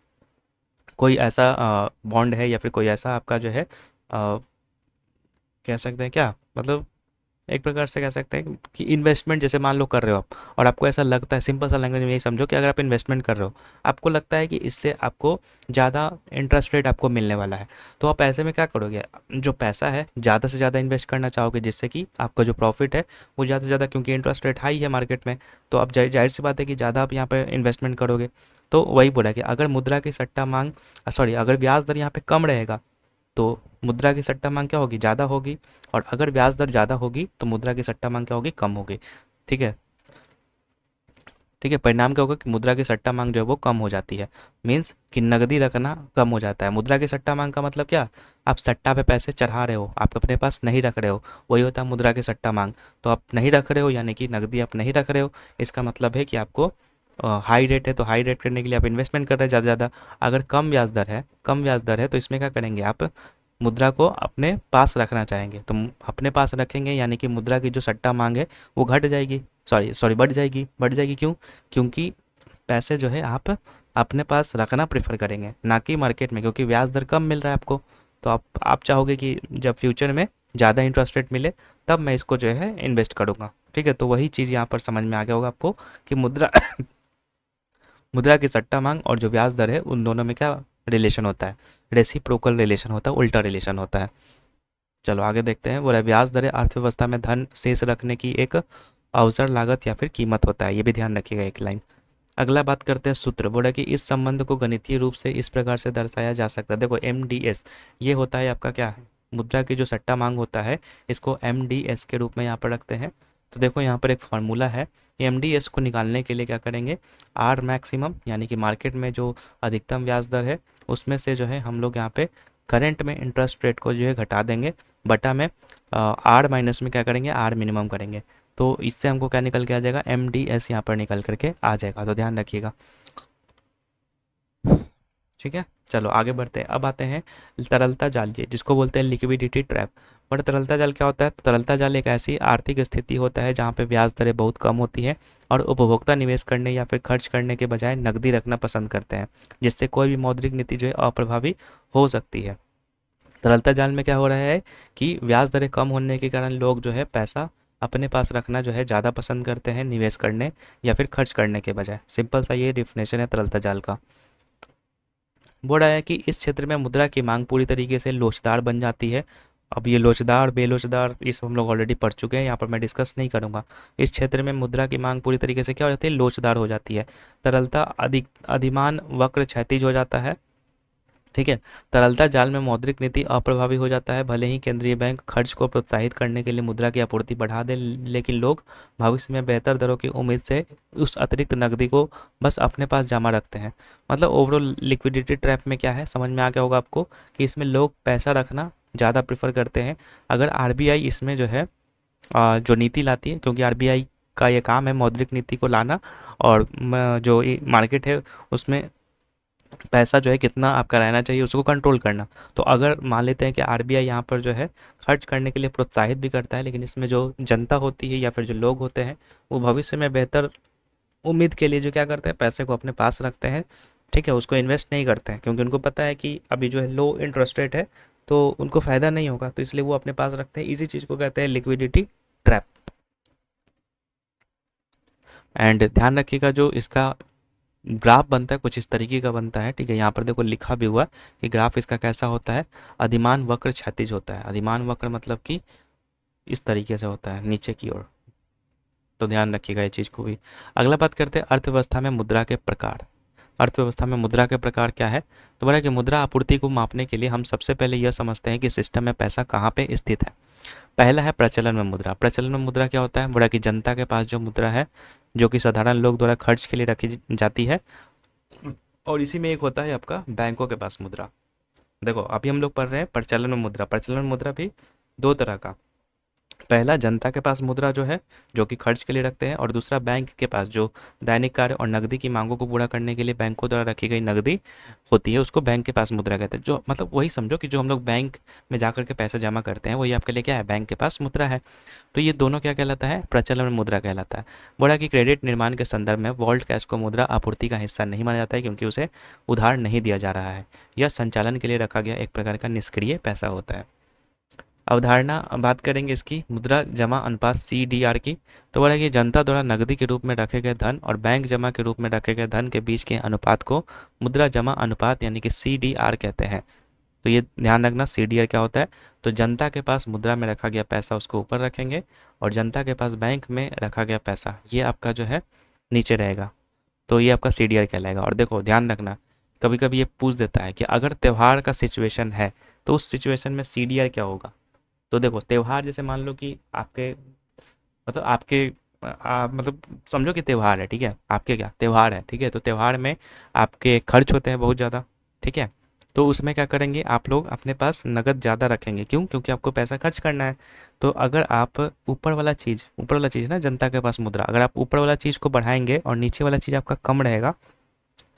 A: कोई ऐसा बॉन्ड है या फिर कोई ऐसा आपका जो है कह सकते हैं क्या, मतलब एक प्रकार से कह सकते हैं कि इन्वेस्टमेंट जैसे मान लो कर रहे हो आप, और आपको ऐसा लगता है, सिंपल सा लैंग्वेज में यही समझो कि अगर आप इन्वेस्टमेंट कर रहे हो, आपको लगता है कि इससे आपको ज़्यादा इंटरेस्ट रेट आपको मिलने वाला है, तो आप ऐसे में क्या करोगे, जो पैसा है ज़्यादा से ज़्यादा इन्वेस्ट करना चाहोगे, जिससे कि आपका जो प्रॉफिट है वो ज़्यादा से ज़्यादा, क्योंकि इंटरेस्ट रेट हाई है मार्केट में, तो आप जाहिर सी बात है कि ज़्यादा आप यहाँ पर इन्वेस्टमेंट करोगे। तो वही बोला कि अगर मुद्रा की सट्टा मांग, सॉरी, अगर ब्याज दर यहाँ पे कम रहेगा तो मुद्रा की सट्टा मांग क्या होगी, ज़्यादा होगी, और अगर ब्याज दर ज़्यादा होगी तो मुद्रा की सट्टा मांग क्या होगी, कम होगी। ठीक है, ठीक है, परिणाम क्या होगा कि मुद्रा की सट्टा मांग जो है वो कम हो जाती है, मीन्स कि नकदी रखना कम हो जाता है। मुद्रा की सट्टा मांग का मतलब क्या, आप सट्टा पे पैसे चढ़ा रहे हो, आप अपने पास नहीं रख रहे हो, वही होता है मुद्रा की सट्टा मांग। तो आप नहीं रख रहे हो यानी कि नकदी आप नहीं रख रहे हो, इसका मतलब है कि आपको हाई रेट है, तो हाई रेट करने के लिए आप इन्वेस्टमेंट कर रहे हैं ज़्यादा ज़्यादा। अगर कम ब्याज दर है, कम ब्याज दर है, तो इसमें क्या करेंगे, आप मुद्रा को अपने पास रखना चाहेंगे, तो अपने पास रखेंगे यानी कि मुद्रा की जो सट्टा मांग है वो घट जाएगी, सॉरी सॉरी बढ़ जाएगी। क्यों, क्योंकि पैसे जो है आप अपने पास रखना प्रेफर करेंगे, ना कि मार्केट में, क्योंकि ब्याज दर कम मिल रहा है आपको। तो आप चाहोगे कि जब फ्यूचर में ज़्यादा इंटरेस्ट रेट मिले तब मैं इसको जो है इन्वेस्ट करूँगा। ठीक है, तो वही चीज़ यहाँ पर समझ में आ गया होगा आपको कि मुद्रा मुद्रा की सट्टा मांग और जो ब्याज दर है उन दोनों में क्या रिलेशन होता है, रेसिप्रोकल रिलेशन होता है, उल्टा रिलेशन होता है। चलो आगे देखते हैं, बोला ब्याज दरें अर्थव्यवस्था में धन शेष रखने की एक अवसर, लागत या फिर कीमत होता है, ये भी ध्यान रखिएगा एक लाइन। अगला बात करते हैं सूत्र, बोला कि इस संबंध को गणितीय रूप से इस प्रकार से दर्शाया जा सकता है। देखो MDS ये होता है आपका क्या है, मुद्रा की जो सट्टा मांग होता है इसको MDS के रूप में यहाँ पर रखते हैं। तो देखो यहाँ पर एक फार्मूला है, MDS को निकालने के लिए क्या करेंगे, आर मैक्सिमम यानी कि मार्केट में जो अधिकतम ब्याज दर है उसमें से जो है हम लोग यहाँ पे करंट में इंटरेस्ट रेट को जो है घटा देंगे, बटा में आर माइनस में क्या करेंगे, आर मिनिमम करेंगे। तो इससे हमको क्या निकल के आ जाएगा, MDS यहाँ पर निकल करके आ जाएगा, तो ध्यान रखिएगा। ठीक है, चलो आगे बढ़ते हैं। अब आते हैं तरलता जाल, ये जिसको बोलते हैं लिक्विडिटी ट्रैप। बट तरलता जाल क्या होता है, तो तरलता जाल एक ऐसी आर्थिक स्थिति होता है जहाँ पे ब्याज दरें बहुत कम होती हैं और उपभोक्ता निवेश करने या फिर खर्च करने के बजाय नकदी रखना पसंद करते हैं, जिससे कोई भी मौद्रिक नीति जो है अप्रभावी हो सकती है। तरलता जाल में क्या हो रहा है कि ब्याज दरें कम होने के कारण लोग जो है पैसा अपने पास रखना जो है ज़्यादा पसंद करते हैं, निवेश करने या फिर खर्च करने के बजाय। सिंपल सा ये डिफिनेशन है तरलता जाल का। बोल रहा है कि इस क्षेत्र में मुद्रा की मांग पूरी तरीके से लोचदार बन जाती है। अब ये लोचदार बेलोचदार ये सब हम लोग ऑलरेडी पढ़ चुके हैं, यहाँ पर मैं डिस्कस नहीं करूँगा। इस क्षेत्र में मुद्रा की मांग पूरी तरीके से क्या हो जाती है, लोचदार हो जाती है। तरलता अधिमान वक्र क्षैतिज हो जाता है। ठीक है, तरलता जाल में मौद्रिक नीति अप्रभावी हो जाता है। भले ही केंद्रीय बैंक खर्च को प्रोत्साहित करने के लिए मुद्रा की आपूर्ति बढ़ा दे, लेकिन लोग भविष्य में बेहतर दरों की उम्मीद से उस अतिरिक्त नकदी को बस अपने पास जमा रखते हैं। मतलब ओवरऑल लिक्विडिटी ट्रैप में क्या है, समझ में आ गया होगा आपको कि इसमें लोग पैसा रखना ज़्यादा प्रेफर करते हैं। अगर RBI इसमें जो है जो नीति लाती है, क्योंकि RBI का ये काम है मौद्रिक नीति को लाना, और जो मार्केट है उसमें पैसा जो है कितना आपका रहना चाहिए उसको कंट्रोल करना। तो अगर मान लेते हैं कि RBI यहाँ पर जो है खर्च करने के लिए प्रोत्साहित भी करता है, लेकिन इसमें जो जनता होती है या फिर जो लोग होते हैं वो भविष्य में बेहतर उम्मीद के लिए जो क्या करते हैं, पैसे को अपने पास रखते हैं। ठीक है, उसको इन्वेस्ट नहीं करते हैं, क्योंकि उनको पता है कि अभी जो है लो इंटरेस्ट रेट है तो उनको फ़ायदा नहीं होगा, तो इसलिए वो अपने पास रखते हैं। इसी चीज़ को कहते हैं लिक्विडिटी ट्रैप। एंड ध्यान रखिएगा जो इसका ग्राफ बनता है कुछ इस तरीके का बनता है। ठीक है, यहाँ पर देखो लिखा भी हुआ कि ग्राफ इसका कैसा होता है, अधिमान वक्र क्षैतिज होता है। अधिमान वक्र मतलब कि इस तरीके से होता है नीचे की ओर, तो ध्यान रखिएगा ये चीज़ को भी। अगला बात करते हैं अर्थव्यवस्था में मुद्रा के प्रकार। अर्थव्यवस्था में मुद्रा के प्रकार क्या है, तो बोला कि मुद्रा आपूर्ति को मापने के लिए हम सबसे पहले यह समझते हैं कि सिस्टम में पैसा कहाँ पे स्थित है। पहला है प्रचलन में मुद्रा। प्रचलन में मुद्रा क्या होता है, बोला कि जनता के पास जो मुद्रा है जो कि साधारण लोग द्वारा खर्च के लिए रखी जाती है, और इसी में एक होता है आपका बैंकों के पास मुद्रा। देखो अभी हम लोग पढ़ रहे हैं प्रचलन में मुद्रा। प्रचलन में मुद्रा भी दो तरह का, पहला जनता के पास मुद्रा जो है जो कि खर्च के लिए रखते हैं, और दूसरा बैंक के पास जो दैनिक कार्य और नकदी की मांगों को पूरा करने के लिए बैंकों द्वारा रखी गई नकदी होती है, उसको बैंक के पास मुद्रा कहते हैं। जो मतलब वही समझो कि जो हम लोग बैंक में जाकर के पैसा जमा करते हैं वही आपके लिए क्या है, बैंक के पास मुद्रा है। तो ये दोनों क्या कहलाता है, प्रचलन मुद्रा कहलाता है। बोला कि क्रेडिट निर्माण के संदर्भ में वॉल्ट कैश को मुद्रा आपूर्ति का हिस्सा नहीं माना जाता है, क्योंकि उसे उधार नहीं दिया जा रहा है। यह संचालन के लिए रखा गया एक प्रकार का निष्क्रिय पैसा होता है। अवधारणा बात करेंगे इसकी, मुद्रा जमा अनुपात CDR की। तो बोला कि जनता द्वारा नकदी के रूप में रखे गए धन और बैंक जमा के रूप में रखे गए धन के बीच के अनुपात को मुद्रा जमा अनुपात यानी कि CDR कहते हैं। तो ये ध्यान रखना, CDR क्या होता है। तो जनता के पास मुद्रा में रखा गया पैसा उसको ऊपर रखेंगे, और जनता के पास बैंक में रखा गया पैसा ये आपका जो है नीचे रहेगा। तो ये आपका CDR कहलाएगा। और देखो ध्यान रखना, कभी कभी ये पूछ देता है कि अगर त्यौहार का सिचुएशन है तो उस सिचुएशन में CDR क्या होगा। तो देखो त्योहार, जैसे मान लो कि आपके मतलब आपके मतलब समझो कि त्योहार है, ठीक है, आपके क्या त्योहार है, ठीक है। तो त्योहार में आपके खर्च होते हैं बहुत ज़्यादा, ठीक है। तो उसमें क्या करेंगे, आप लोग अपने पास नगद ज़्यादा रखेंगे, क्यों, क्योंकि आपको पैसा खर्च करना है। तो अगर आप ऊपर वाला चीज़ ना, जनता के पास मुद्रा, अगर आप ऊपर वाला चीज़ को बढ़ाएंगे और नीचे वाला चीज़ आपका कम रहेगा,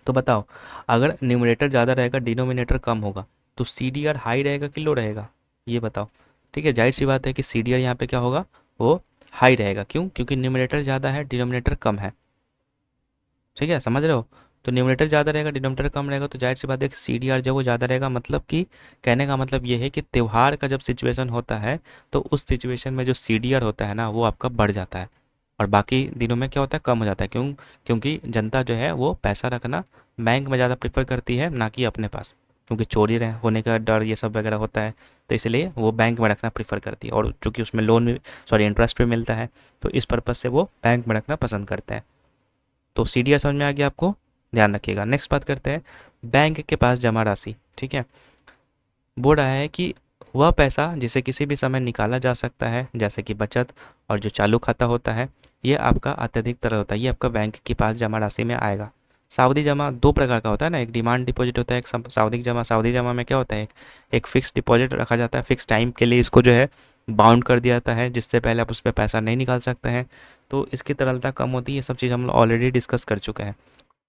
A: तो बताओ, अगर न्यूमरेटर ज़्यादा रहेगा डिनोमिनेटर कम होगा, तो CDR हाई रहेगा कि लो रहेगा, ये बताओ। ठीक है, जाहिर सी बात है कि CDR यहाँ पे क्या होगा, वो हाई रहेगा। क्यों, क्योंकि न्यूमरेटर ज़्यादा है डिनोमिनेटर कम है। ठीक है, समझ रहे हो। तो न्यूमरेटर ज़्यादा रहेगा डिनोमिनेटर कम रहेगा, तो जाहिर सी बात है कि CDR जब वो ज़्यादा रहेगा, मतलब कि कहने का मतलब ये है कि त्यौहार का जब सिचुएशन होता है तो उस सिचुएशन में जो CDR होता है ना वो आपका बढ़ जाता है, और बाकी दिनों में क्या होता है, कम हो जाता है। क्यों, क्योंकि जनता जो है वो पैसा रखना बैंक में ज़्यादा प्रेफर करती है ना कि अपने पास, क्योंकि चोरी होने का डर ये सब वगैरह होता है। तो इसलिए वो बैंक में रखना प्रेफर करती है, और चूंकि उसमें लोन भी, सॉरी, इंटरेस्ट भी मिलता है, तो इस पर्पज़ से वो बैंक में रखना पसंद करते हैं। तो CDR समझ में आ गया आपको, ध्यान रखिएगा। नेक्स्ट बात करते हैं बैंक के पास जमा राशि। ठीक है, बोल रहा है कि वह पैसा जिसे किसी भी समय निकाला जा सकता है, जैसे कि बचत और जो चालू खाता होता है, ये आपका अत्यधिक तरल होता है, ये आपका बैंक के पास जमा राशि में आएगा। सावधि जमा दो प्रकार का होता है ना, एक डिमांड डिपॉजिट होता है, एक सावधि जमा। सावधि जमा में क्या होता है, एक फिक्स डिपॉजिट रखा जाता है, फिक्स टाइम के लिए इसको जो है बाउंड कर दिया जाता है, जिससे पहले आप उस पर पैसा नहीं निकाल सकते हैं, तो इसकी तरलता कम होती है। ये सब चीज़ हम ऑलरेडी डिस्कस कर चुके हैं।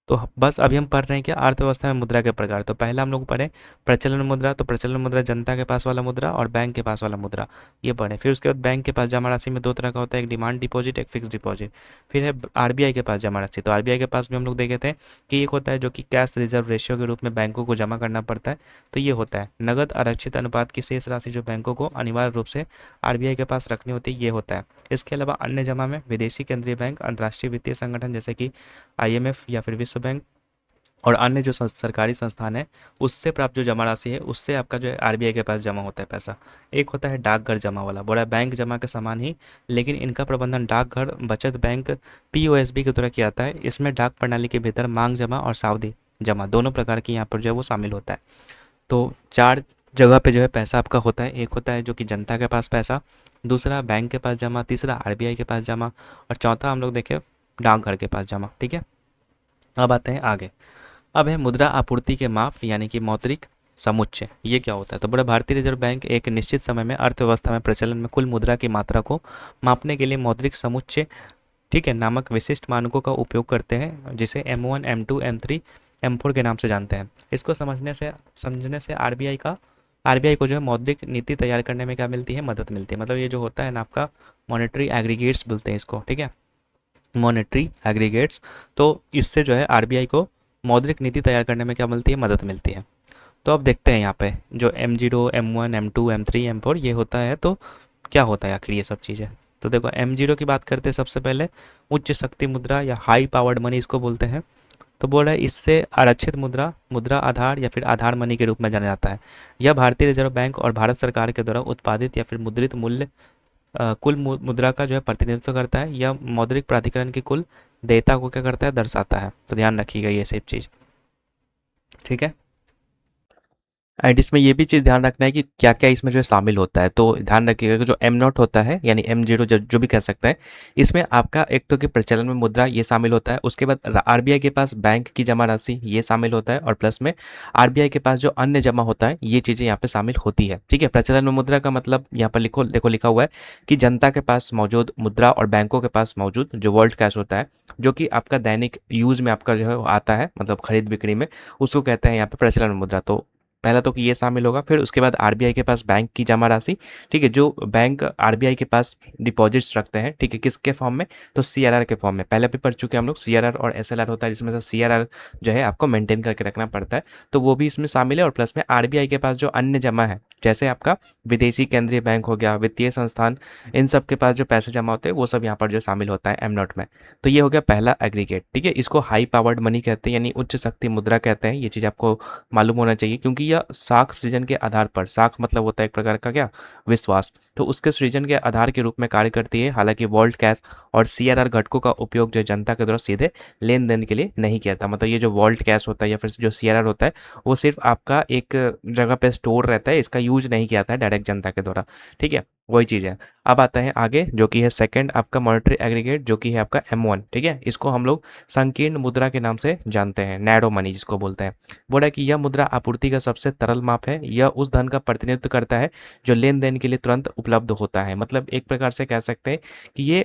A: तो बस अभी हम पढ़ रहे हैं कि अर्थव्यवस्था में मुद्रा के प्रकार। तो पहला हम लोग पढ़े प्रचलन मुद्रा। तो प्रचलन मुद्रा जनता के पास वाला मुद्रा और बैंक के पास वाला मुद्रा, ये पढ़े। फिर उसके बाद बैंक के पास जमा राशि में दो तरह का होता है, एक डिमांड डिपॉजिट, एक फिक्स डिपॉजिट। फिर है RBI के पास जमा राशि। तो RBI के पास भी हम लोग देखे थे कि एक होता है जो कि कैश रिजर्व रेशियो के रूप में बैंकों को जमा करना पड़ता है। तो ये होता है नगद आरक्षित अनुपात की शेष राशि जो बैंकों को अनिवार्य रूप से RBI के पास रखनी होती है, ये होता है। इसके अलावा अन्य जमा में विदेशी केंद्रीय बैंक, अंतर्राष्ट्रीय वित्तीय संगठन जैसे कि IMF या फिर विश्व बैंक, और अन्य जो सरकारी संस्थान है, उससे प्राप्त जो जमा राशि है उससे आपका जो है RBI के पास जमा होता है पैसा। एक होता है डाकघर जमा वाला, बड़ा बैंक जमा के समान ही, लेकिन इनका प्रबंधन डाकघर, बचत बैंक, POSB के द्वारा किया जाता है। इसमें डाक प्रणाली के भीतर मांग जमा और सावधि जमा दोनों प्रकार की यहाँ पर जो है वो शामिल होता है। तो चार जगह पे जो है पैसा आपका होता है। एक होता है जो कि जनता के पास पैसा, दूसरा बैंक के पास जमा, तीसरा RBI के पास जमा, और चौथा हम लोग देखें डाकघर के पास जमा। ठीक है, अब आते हैं आगे। अब है मुद्रा आपूर्ति के माप यानी कि मौद्रिक समुच्चय। ये क्या होता है, तो बड़ा भारतीय रिजर्व बैंक एक निश्चित समय में अर्थव्यवस्था में प्रचलन में कुल मुद्रा की मात्रा को मापने के लिए मौद्रिक समुच्चय, ठीक है, नामक विशिष्ट मानकों का उपयोग करते हैं, जिसे M1, M2, M3, M4 के नाम से जानते हैं। इसको समझने से RBI को जो है मौद्रिक नीति तैयार करने में क्या मिलती है, मदद मिलती है। मतलब ये जो होता है ना आपका मॉनेटरी एग्रीगेट्स बोलते हैं इसको, ठीक है, मॉनेटरी एग्रीगेट्स। तो इससे जो है RBI को मौद्रिक नीति तैयार करने में क्या मिलती है, मदद मिलती है। तो अब देखते हैं यहाँ पे जो M0, M1, M2, M3, M4 ये होता है, तो क्या होता है आखिर ये सब चीज़ें। तो देखो M0 की बात करते हैं सबसे पहले, उच्च शक्ति मुद्रा या हाई पावर्ड मनी इसको बोलते हैं। तो बोल रहा है इससे आरक्षित मुद्रा, मुद्रा आधार या फिर आधार मनी के रूप में जाना जाता है। यह भारतीय रिजर्व बैंक और भारत सरकार के द्वारा उत्पादित या फिर मुद्रित मूल्य कुल मुद्रा का जो है प्रतिनिधित्व करता है। यह मौद्रिक प्राधिकरण की कुल देयता को क्या करता है, दर्शाता है। तो ध्यान रखिएगा ये सब चीज़, ठीक है। एंड इसमें ये भी चीज़ ध्यान रखना है कि क्या क्या इसमें जो है शामिल होता है। तो ध्यान रखिएगा कि जो एम नॉट होता है यानी M0 जो भी कह सकते हैं, इसमें आपका एक तो कि प्रचलन में मुद्रा ये शामिल होता है, उसके बाद आरबीआई के पास बैंक की जमा राशि ये शामिल होता है, और प्लस में आरबीआई के पास जो अन्य जमा होता है ये चीज़ें यहाँ पे शामिल होती है। ठीक है, प्रचलन में मुद्रा का मतलब यहाँ पर लिखो, देखो लिखा हुआ है कि जनता के पास मौजूद मुद्रा और बैंकों के पास मौजूद जो वर्ल्ड कैश होता है, जो कि आपका दैनिक यूज में आपका जो है आता है, मतलब खरीद बिक्री में, उसको कहते हैं यहाँ पे प्रचलन में मुद्रा। तो पहला तो कि ये शामिल होगा, फिर उसके बाद आरबीआई के पास बैंक की जमा राशि। ठीक है, जो बैंक आरबीआई के पास डिपॉजिट्स रखते हैं, ठीक है, किसके फॉर्म में, तो सीआरआर के फॉर्म में। पहले भी पढ़ चुके हैं हम लोग, सीआरआर और एसएलआर होता है, जिसमें से सीआरआर जो है आपको मेंटेन करके रखना पड़ता है, तो वो भी इसमें शामिल है। और प्लस में आरबीआई के पास जो अन्य जमा है, जैसे आपका विदेशी केंद्रीय बैंक हो गया, वित्तीय संस्थान, इन सब के पास जो पैसे जमा होते हैं वो सब यहाँ पर जो शामिल होता है एम नॉट में। तो ये हो गया पहला एग्रीगेट। ठीक है, इसको हाई पावर्ड मनी कहते हैं, यानी उच्च शक्ति मुद्रा कहते हैं। ये चीज़ आपको मालूम होना चाहिए, क्योंकि यह साख सृजन के आधार पर, साख मतलब होता है एक प्रकार का क्या, विश्वास, तो उसके सृजन के आधार के रूप में कार्य करती है। हालांकि वर्ल्ड कैश और सीआरआर घटकों का उपयोग जो जनता के द्वारा सीधे लेन देन के लिए नहीं किया था। मतलब ये जो वर्ल्ड कैश होता है या फिर जो सीआरआर होता है, वो सिर्फ आपका एक जगह पे स्टोर रहता है, इसका यूज नहीं किया था डायरेक्ट जनता के द्वारा। ठीक है, वही चीज़ है। अब आता है आगे, जो कि है सेकंड आपका मॉनेटरी एग्रीगेट, जो कि है आपका M1। ठीक है, इसको हम लोग संकीर्ण मुद्रा के नाम से जानते हैं, नैरो मनी जिसको बोलते हैं। बोला कि यह मुद्रा आपूर्ति का सबसे तरल माप है। यह उस धन का प्रतिनिधित्व करता है जो लेन देन के लिए तुरंत उपलब्ध होता है। मतलब एक प्रकार से कह सकते हैं कि ये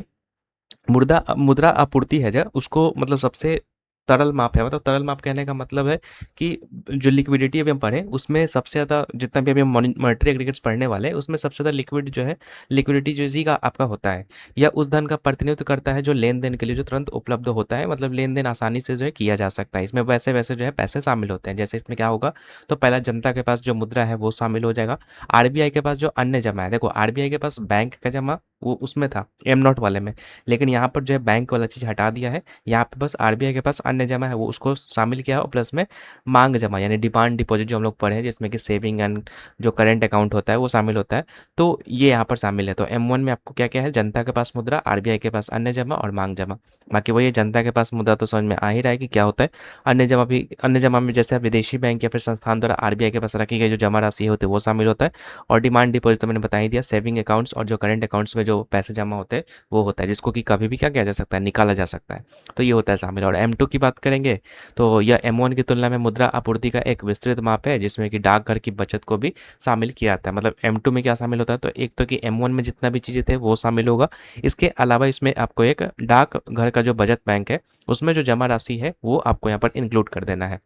A: मुद्रा मुद्रा आपूर्ति है जो उसको, मतलब सबसे तरल माप है। मतलब तरल माप कहने का मतलब है कि जो लिक्विडिटी अभी हम पढ़े उसमें सबसे ज़्यादा, जितना भी अभी हम मॉनेटरी एग्रीगेट्स पढ़ने वाले हैं, उसमें सबसे ज़्यादा लिक्विड जो है, लिक्विडिटी जो इसी का आपका होता है, या उस धन का प्रतिनिधित्व करता है जो लेन देन के लिए जो तुरंत उपलब्ध होता है। मतलब लेन देन आसानी से जो है किया जा सकता है। इसमें वैसे वैसे जो है पैसे शामिल होते हैं। जैसे इसमें क्या होगा, तो पहला जनता के पास जो मुद्रा है वो शामिल हो जाएगा। आरबीआई के पास जो अन्य जमा है, देखो आरबीआई के पास बैंक का जमा वो उसमें था एम नॉट वाले में, लेकिन यहाँ पर जो है बैंक वाला चीज़ हटा दिया है। यहाँ पे बस आरबीआई के पास अन्य जमा है वो उसको शामिल किया है, और प्लस में मांग जमा यानी डिमांड डिपॉजिट जो हम लोग पढ़े हैं, जिसमें कि सेविंग एंड जो करंट अकाउंट होता है वो शामिल होता है। तो ये यहाँ पर शामिल है। तो M1 में आपको क्या क्या है, जनता के पास मुद्रा, आरबीआई के पास अन्य जमा और मांग जमा। बाकी वही जनता के पास मुद्रा तो समझ में आ ही रहा है कि क्या होता है। अन्य जमा भी, अन्य जमा में जैसे विदेशी बैंक या फिर संस्थान द्वारा आरबीआई के पास रखी गई जो जमा राशि होती है वो शामिल होता है। और डिमांड डिपॉजिट तो मैंने बता ही दिया, सेविंग अकाउंट्स और जो करंट अकाउंट्स में जो पैसे जमा होते हैं वो होता है, जिसको कि कभी भी क्या किया जा सकता है, निकाला जा सकता है। तो ये होता है शामिल। और M2 की बात करेंगे तो यह M1 की तुलना में मुद्रा आपूर्ति का एक विस्तृत माप है, जिसमें कि डाकघर की बचत को भी शामिल किया जाता है। मतलब M2 में क्या शामिल होता है, तो एक तो कि M1 में जितना भी चीज़ें थे वो शामिल होगा। इसके अलावा इसमें आपको एक डाकघर का जो बचत बैंक है उसमें जो जमा राशि है वो आपको यहाँ पर इंक्लूड कर देना है।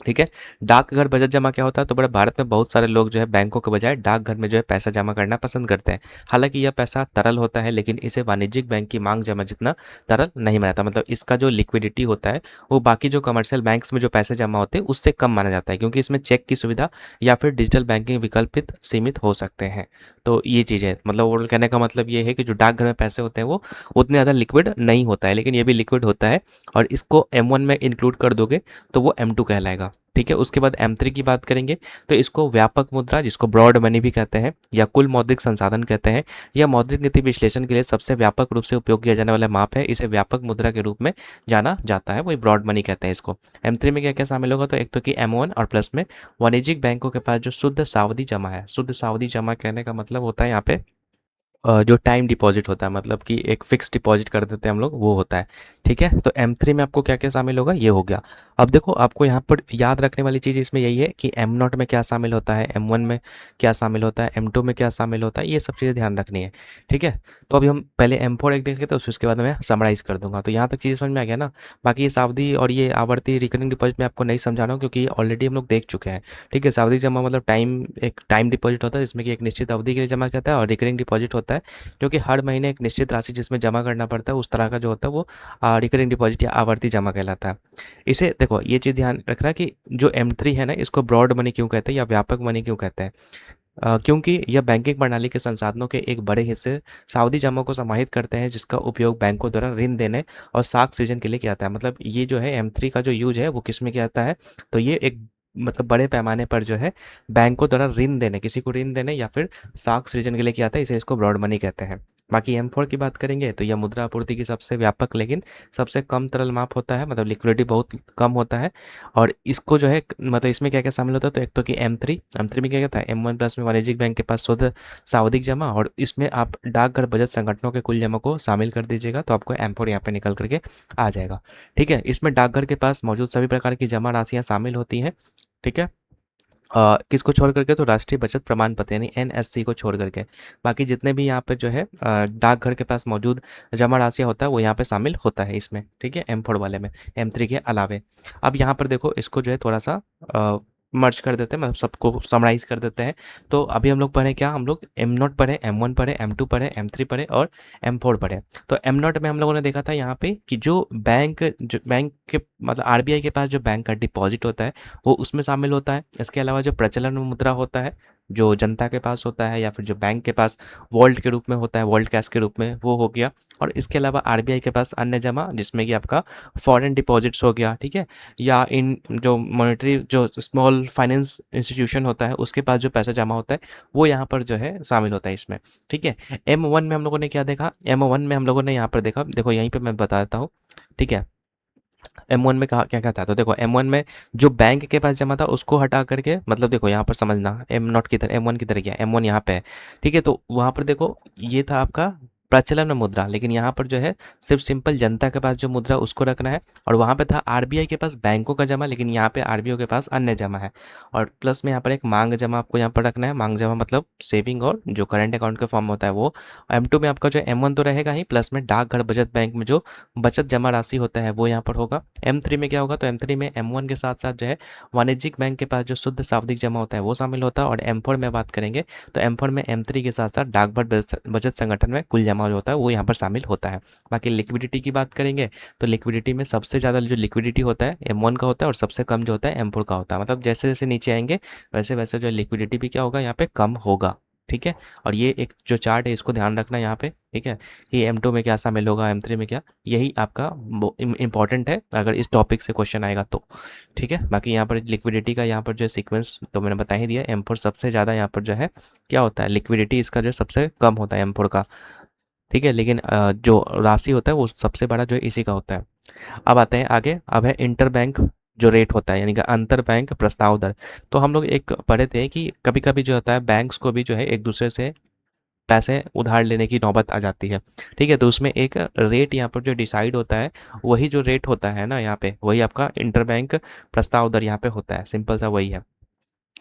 A: ठीक है, डाकघर बचत जमा क्या होता है, तो बड़े भारत में बहुत सारे लोग जो है बैंकों के बजाय डाकघर में जो है पैसा जमा करना पसंद करते हैं। हालांकि यह पैसा तरल होता है, लेकिन इसे वाणिज्यिक बैंक की मांग जमा जितना तरल नहीं माना जाता। मतलब इसका जो लिक्विडिटी होता है वो बाकी जो कमर्शियल बैंक्स में जो पैसे जमा होते हैं उससे कम माना जाता है, क्योंकि इसमें चेक की सुविधा या फिर डिजिटल बैंकिंग विकल्पित सीमित हो सकते हैं। तो ये चीज़ है, मतलब वो कहने का मतलब ये है कि जो डाकघर में पैसे होते हैं वो उतने ज़्यादा लिक्विड नहीं होता है, लेकिन ये भी लिक्विड होता है। और इसको M1 में इंक्लूड कर दोगे तो वो M2 कहलाएगा। ठीक है, उसके बाद M3 की बात करेंगे तो इसको व्यापक मुद्रा, जिसको ब्रॉड मनी भी कहते हैं या कुल मौद्रिक संसाधन कहते हैं, यह मौद्रिक नीति विश्लेषण के लिए सबसे व्यापक रूप से उपयोग किया जाने वाला माप है। इसे व्यापक मुद्रा के रूप में जाना जाता है, वही ब्रॉड मनी कहते हैं इसको। M3 में क्या क्या शामिल होगा, तो एक तो कि M1 और प्लस में वाणिज्यिक बैंकों के पास जो शुद्ध सावधि जमा है, शुद्ध सावधि जमा कहने का मतलब होता है यहाँ पे जो टाइम डिपॉजिट होता है, मतलब कि एक फिक्स डिपॉजिट कर देते हैं हम लोग, वो होता है। ठीक है, तो M3 में आपको क्या क्या शामिल होगा ये हो गया। अब देखो आपको यहाँ पर याद रखने वाली चीज़ इसमें यही है कि M0 में क्या शामिल होता है, M1 में क्या शामिल होता है, M2 में क्या शामिल होता है, ये सब चीज़ें ध्यान रखनी है। ठीक है, तो अभी हम पहले M4 एक देखेंगे तो उसके बाद मैं समराइज़ कर दूंगा। तो यहाँ तक चीज़ समझ में आ गया ना। बाकी ये सावधि और ये आवर्ती रिकरिंग डिपॉजिट में आपको नहीं समझा रहा हूँ, क्योंकि ऑलरेडी हम लोग देख चुके हैं। ठीक है, सावधि जमा मतलब एक टाइम डिपॉजिट होता है जिसमें कि एक निश्चित अवधि के लिए जमा करता है, और रिकरिंग डिपॉजिट होता है जो कि हर महीने एक निश्चित राशि जिसमें जमा करना पड़ता है, उस तरह का जो होता है वो रिकरिंग डिपॉजिट या आवर्ती जमा कहलाता है। इसे देखो ये चीज़ ध्यान रखना कि जो M3 है ना, इसको ब्रॉड मनी क्यों कहते हैं या व्यापक मनी क्यों कहते हैं। क्योंकि यह बैंकिंग प्रणाली के संसाधनों के एक बड़े हिस्से सावधि जमा को समाहित करते हैं, जिसका उपयोग बैंकों द्वारा ऋण देने और साख सृजन के लिए किया जाता है। मतलब ये जो है M3 का जो यूज है वो किस में किया जाता है, तो ये एक मतलब बड़े पैमाने पर जो है बैंकों द्वारा ऋण देने, किसी को ऋण देने या फिर साख सृजन के लिए किया जाता है, इसे इसको ब्रॉड मनी कहते हैं। बाकी M4 की बात करेंगे तो यह मुद्रा आपूर्ति की सबसे व्यापक लेकिन सबसे कम तरल माप होता है, मतलब लिक्विडिटी बहुत कम होता है। और इसको जो है मतलब इसमें क्या क्या शामिल होता है, तो एक तो कि M3 में क्या क्या था, M1 प्लस में वाणिज्यिक बैंक के पास शुद्ध सावधिक जमा, और इसमें आप डाकघर बचत संगठनों के कुल जमा को शामिल कर दीजिएगा तो आपको M4 यहाँ पे निकल करके आ जाएगा। ठीक है, इसमें डाकघर के पास मौजूद सभी प्रकार की जमा राशियाँ शामिल होती हैं। ठीक है, किसको छोड़ करके, तो राष्ट्रीय बचत प्रमाण पत्र यानी NSC को छोड़ करके बाकी जितने भी यहाँ पे जो है डाकघर के पास मौजूद जमा राशियाँ होता है वो यहाँ पे शामिल होता है इसमें। ठीक है, M4 वाले में, M3 के अलावे। अब यहाँ पर देखो इसको जो है थोड़ा सा मर्ज कर देते हैं, मतलब सबको समराइज कर देते हैं। तो अभी हम लोग पढ़े क्या, हम लोग M0 पढ़े, M1 पढ़े, M2 पढ़े, M3 पढ़े और M4 पढ़े। तो M0 में हम लोगों ने देखा था यहाँ पे कि जो बैंक के मतलब RBI के पास जो बैंक का डिपॉजिट होता है वो उसमें शामिल होता है। इसके अलावा जो प्रचलन मुद्रा होता है, जो जनता के पास होता है या फिर जो बैंक के पास वॉल्ट के रूप में होता है, वॉल्ट कैश के रूप में, वो हो गया। और इसके अलावा RBI के पास अन्य जमा जिसमें कि आपका फॉरेन डिपॉजिट्स हो गया। ठीक है, या इन जो मॉनेटरी जो स्मॉल फाइनेंस इंस्टीट्यूशन होता है उसके पास जो पैसा जमा होता है वो यहाँ पर जो है शामिल होता है इसमें। ठीक है, M1 में हम लोगों ने क्या देखा, M1 में हम लोगों ने यहाँ पर देखा, देखो यहीं पर मैं बता देता हूँ। ठीक है, M1 में कहा क्या क्या था, तो देखो M1 में जो बैंक के पास जमा था उसको हटा करके, मतलब देखो यहाँ पर समझना, M0 की तरह M1 की तरह क्या, M1 यहाँ पे है। ठीक है, तो वहाँ पर देखो ये था आपका प्रचलन मुद्रा, लेकिन यहाँ पर जो है सिर्फ सिंपल जनता के पास जो मुद्रा उसको रखना है। और वहाँ पे था RBI के पास बैंकों का जमा, लेकिन यहाँ पे RBI के पास अन्य जमा है। और प्लस में यहाँ पर एक मांग जमा आपको यहाँ पर रखना है, मांग जमा मतलब सेविंग और जो करंट अकाउंट का फॉर्म होता है वो। M2 में आपका जो M1 तो रहेगा ही, प्लस में डाकघर बचत बैंक में जो बचत जमा राशि होता है वो यहाँ पर होगा। M3 में क्या होगा, तो M3 में M1 के साथ साथ जो है वाणिज्यिक बैंक के पास जो शुद्ध सावधिक जमा होता है वो शामिल होता है। और M4 में बात करेंगे तो M4 में M3 के साथ साथ डाकघर बचत संगठन में कुल जमा जो होता है वो यहाँ पर शामिल होता है। बाकी लिक्विडिटी की बात करेंगे तो लिक्विडिटी में सबसे ज़्यादा जो लिक्विडिटी होता है M1 का होता है और सबसे कम जो होता है M4 का होता है। मतलब जैसे जैसे नीचे आएंगे वैसे वैसे जो लिक्विडिटी भी क्या होगा यहाँ पे कम होगा। ठीक है, और ये एक जो चार्ट है इसको ध्यान रखना यहाँ पे। ठीक है, कि M2 में क्या शामिल होगा, M3 में क्या, यही आपका इम्पॉर्टेंट है अगर इस टॉपिक से क्वेश्चन आएगा तो। ठीक है, बाकी यहाँ पर लिक्विडिटी का यहाँ पर जो सीक्वेंस तो मैंने बता ही दिया। M4 सबसे ज़्यादा यहाँ पर जो है क्या होता है, लिक्विडिटी इसका जो सबसे कम होता है M4 का। ठीक है, लेकिन जो राशि होता है वो सबसे बड़ा जो है इसी का होता है। अब आते हैं आगे, अब है इंटर बैंक जो रेट होता है यानी कि अंतर बैंक प्रस्ताव दर। तो हम लोग एक पढ़े थे कि कभी कभी जो होता है बैंक्स को भी जो है एक दूसरे से पैसे उधार लेने की नौबत आ जाती है। ठीक है, तो उसमें एक रेट यहाँ पर जो डिसाइड होता है, वही जो रेट होता है ना यहाँ पे, वही आपका इंटरबैंक प्रस्ताव दर यहाँ पे होता है। सिंपल सा वही है।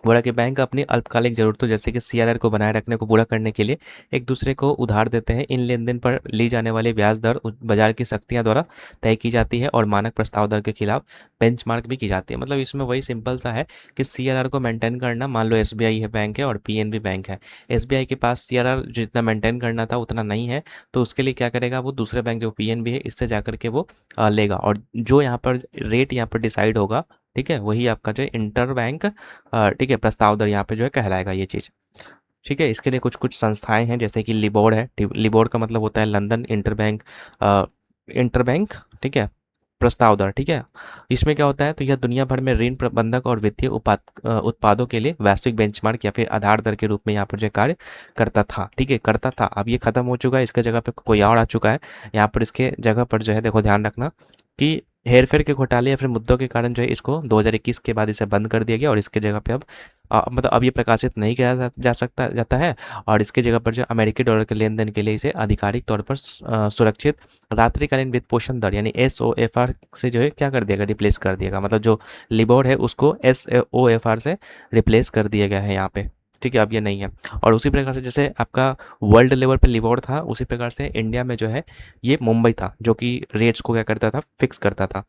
A: बोला कि बैंक अपनी अल्पकालिक ज़रूरतों जैसे कि CRR को बनाए रखने को पूरा करने के लिए एक दूसरे को उधार देते हैं। इन लेन देन पर ली जाने वाली ब्याज दर बाजार की शक्तियाँ द्वारा तय की जाती है और मानक प्रस्ताव दर के खिलाफ बेंचमार्क भी की जाती है। मतलब इसमें वही सिंपल सा है कि CRR को मेंटेन करना, मान लो SBI है बैंक है और PNB बैंक है। SBI के पास CRR जितना मेंटेन करना था उतना नहीं है, तो उसके लिए क्या करेगा, वो दूसरे बैंक जो PNB है इससे जा करके वो लेगा, और जो यहाँ पर रेट यहाँ पर डिसाइड होगा, ठीक है, वही आपका जो इंटर बैंक ठीक है प्रस्ताव दर यहाँ पे जो है कहलाएगा ये चीज़। ठीक है, इसके लिए कुछ कुछ संस्थाएं हैं जैसे कि लिबोर्ड है। लिबोर्ड का मतलब होता है लंदन इंटर बैंक। ठीक है, प्रस्ताव दर। ठीक है, इसमें क्या होता है, तो यह दुनिया भर में ऋण प्रबंधक और वित्तीय उत्पादों के लिए वैश्विक बेंचमार्क या फिर आधार दर के रूप में यहाँ पर जो कार्य करता था। ठीक है, करता था, अब ये खत्म हो चुका है, इसके जगह पे कोई और आ चुका है। यहाँ पर इसके जगह पर जो है देखो ध्यान रखना कि हेरफेर के घोटाले या फिर मुद्दों के कारण जो है इसको 2021 के बाद इसे बंद कर दिया गया, और इसके जगह पे अब मतलब अब ये प्रकाशित नहीं किया जा सकता जाता है। और इसके जगह पर जो अमेरिकी डॉलर के लेन देन के लिए इसे आधिकारिक तौर पर सुरक्षित रात्रिकालीन वित्त पोषण दर यानी SOFR से जो है क्या कर दिया गया, रिप्लेस कर दिया गया। मतलब जो लिबोर है उसको SOFR से रिप्लेस कर दिया गया है यहाँ पे। ठीक है, अब ये नहीं है। और उसी प्रकार से जैसे आपका वर्ल्ड लेवल पे लिबोर था, उसी प्रकार से इंडिया में जो है ये मुंबई था जो कि रेट्स को क्या करता था, फिक्स करता था।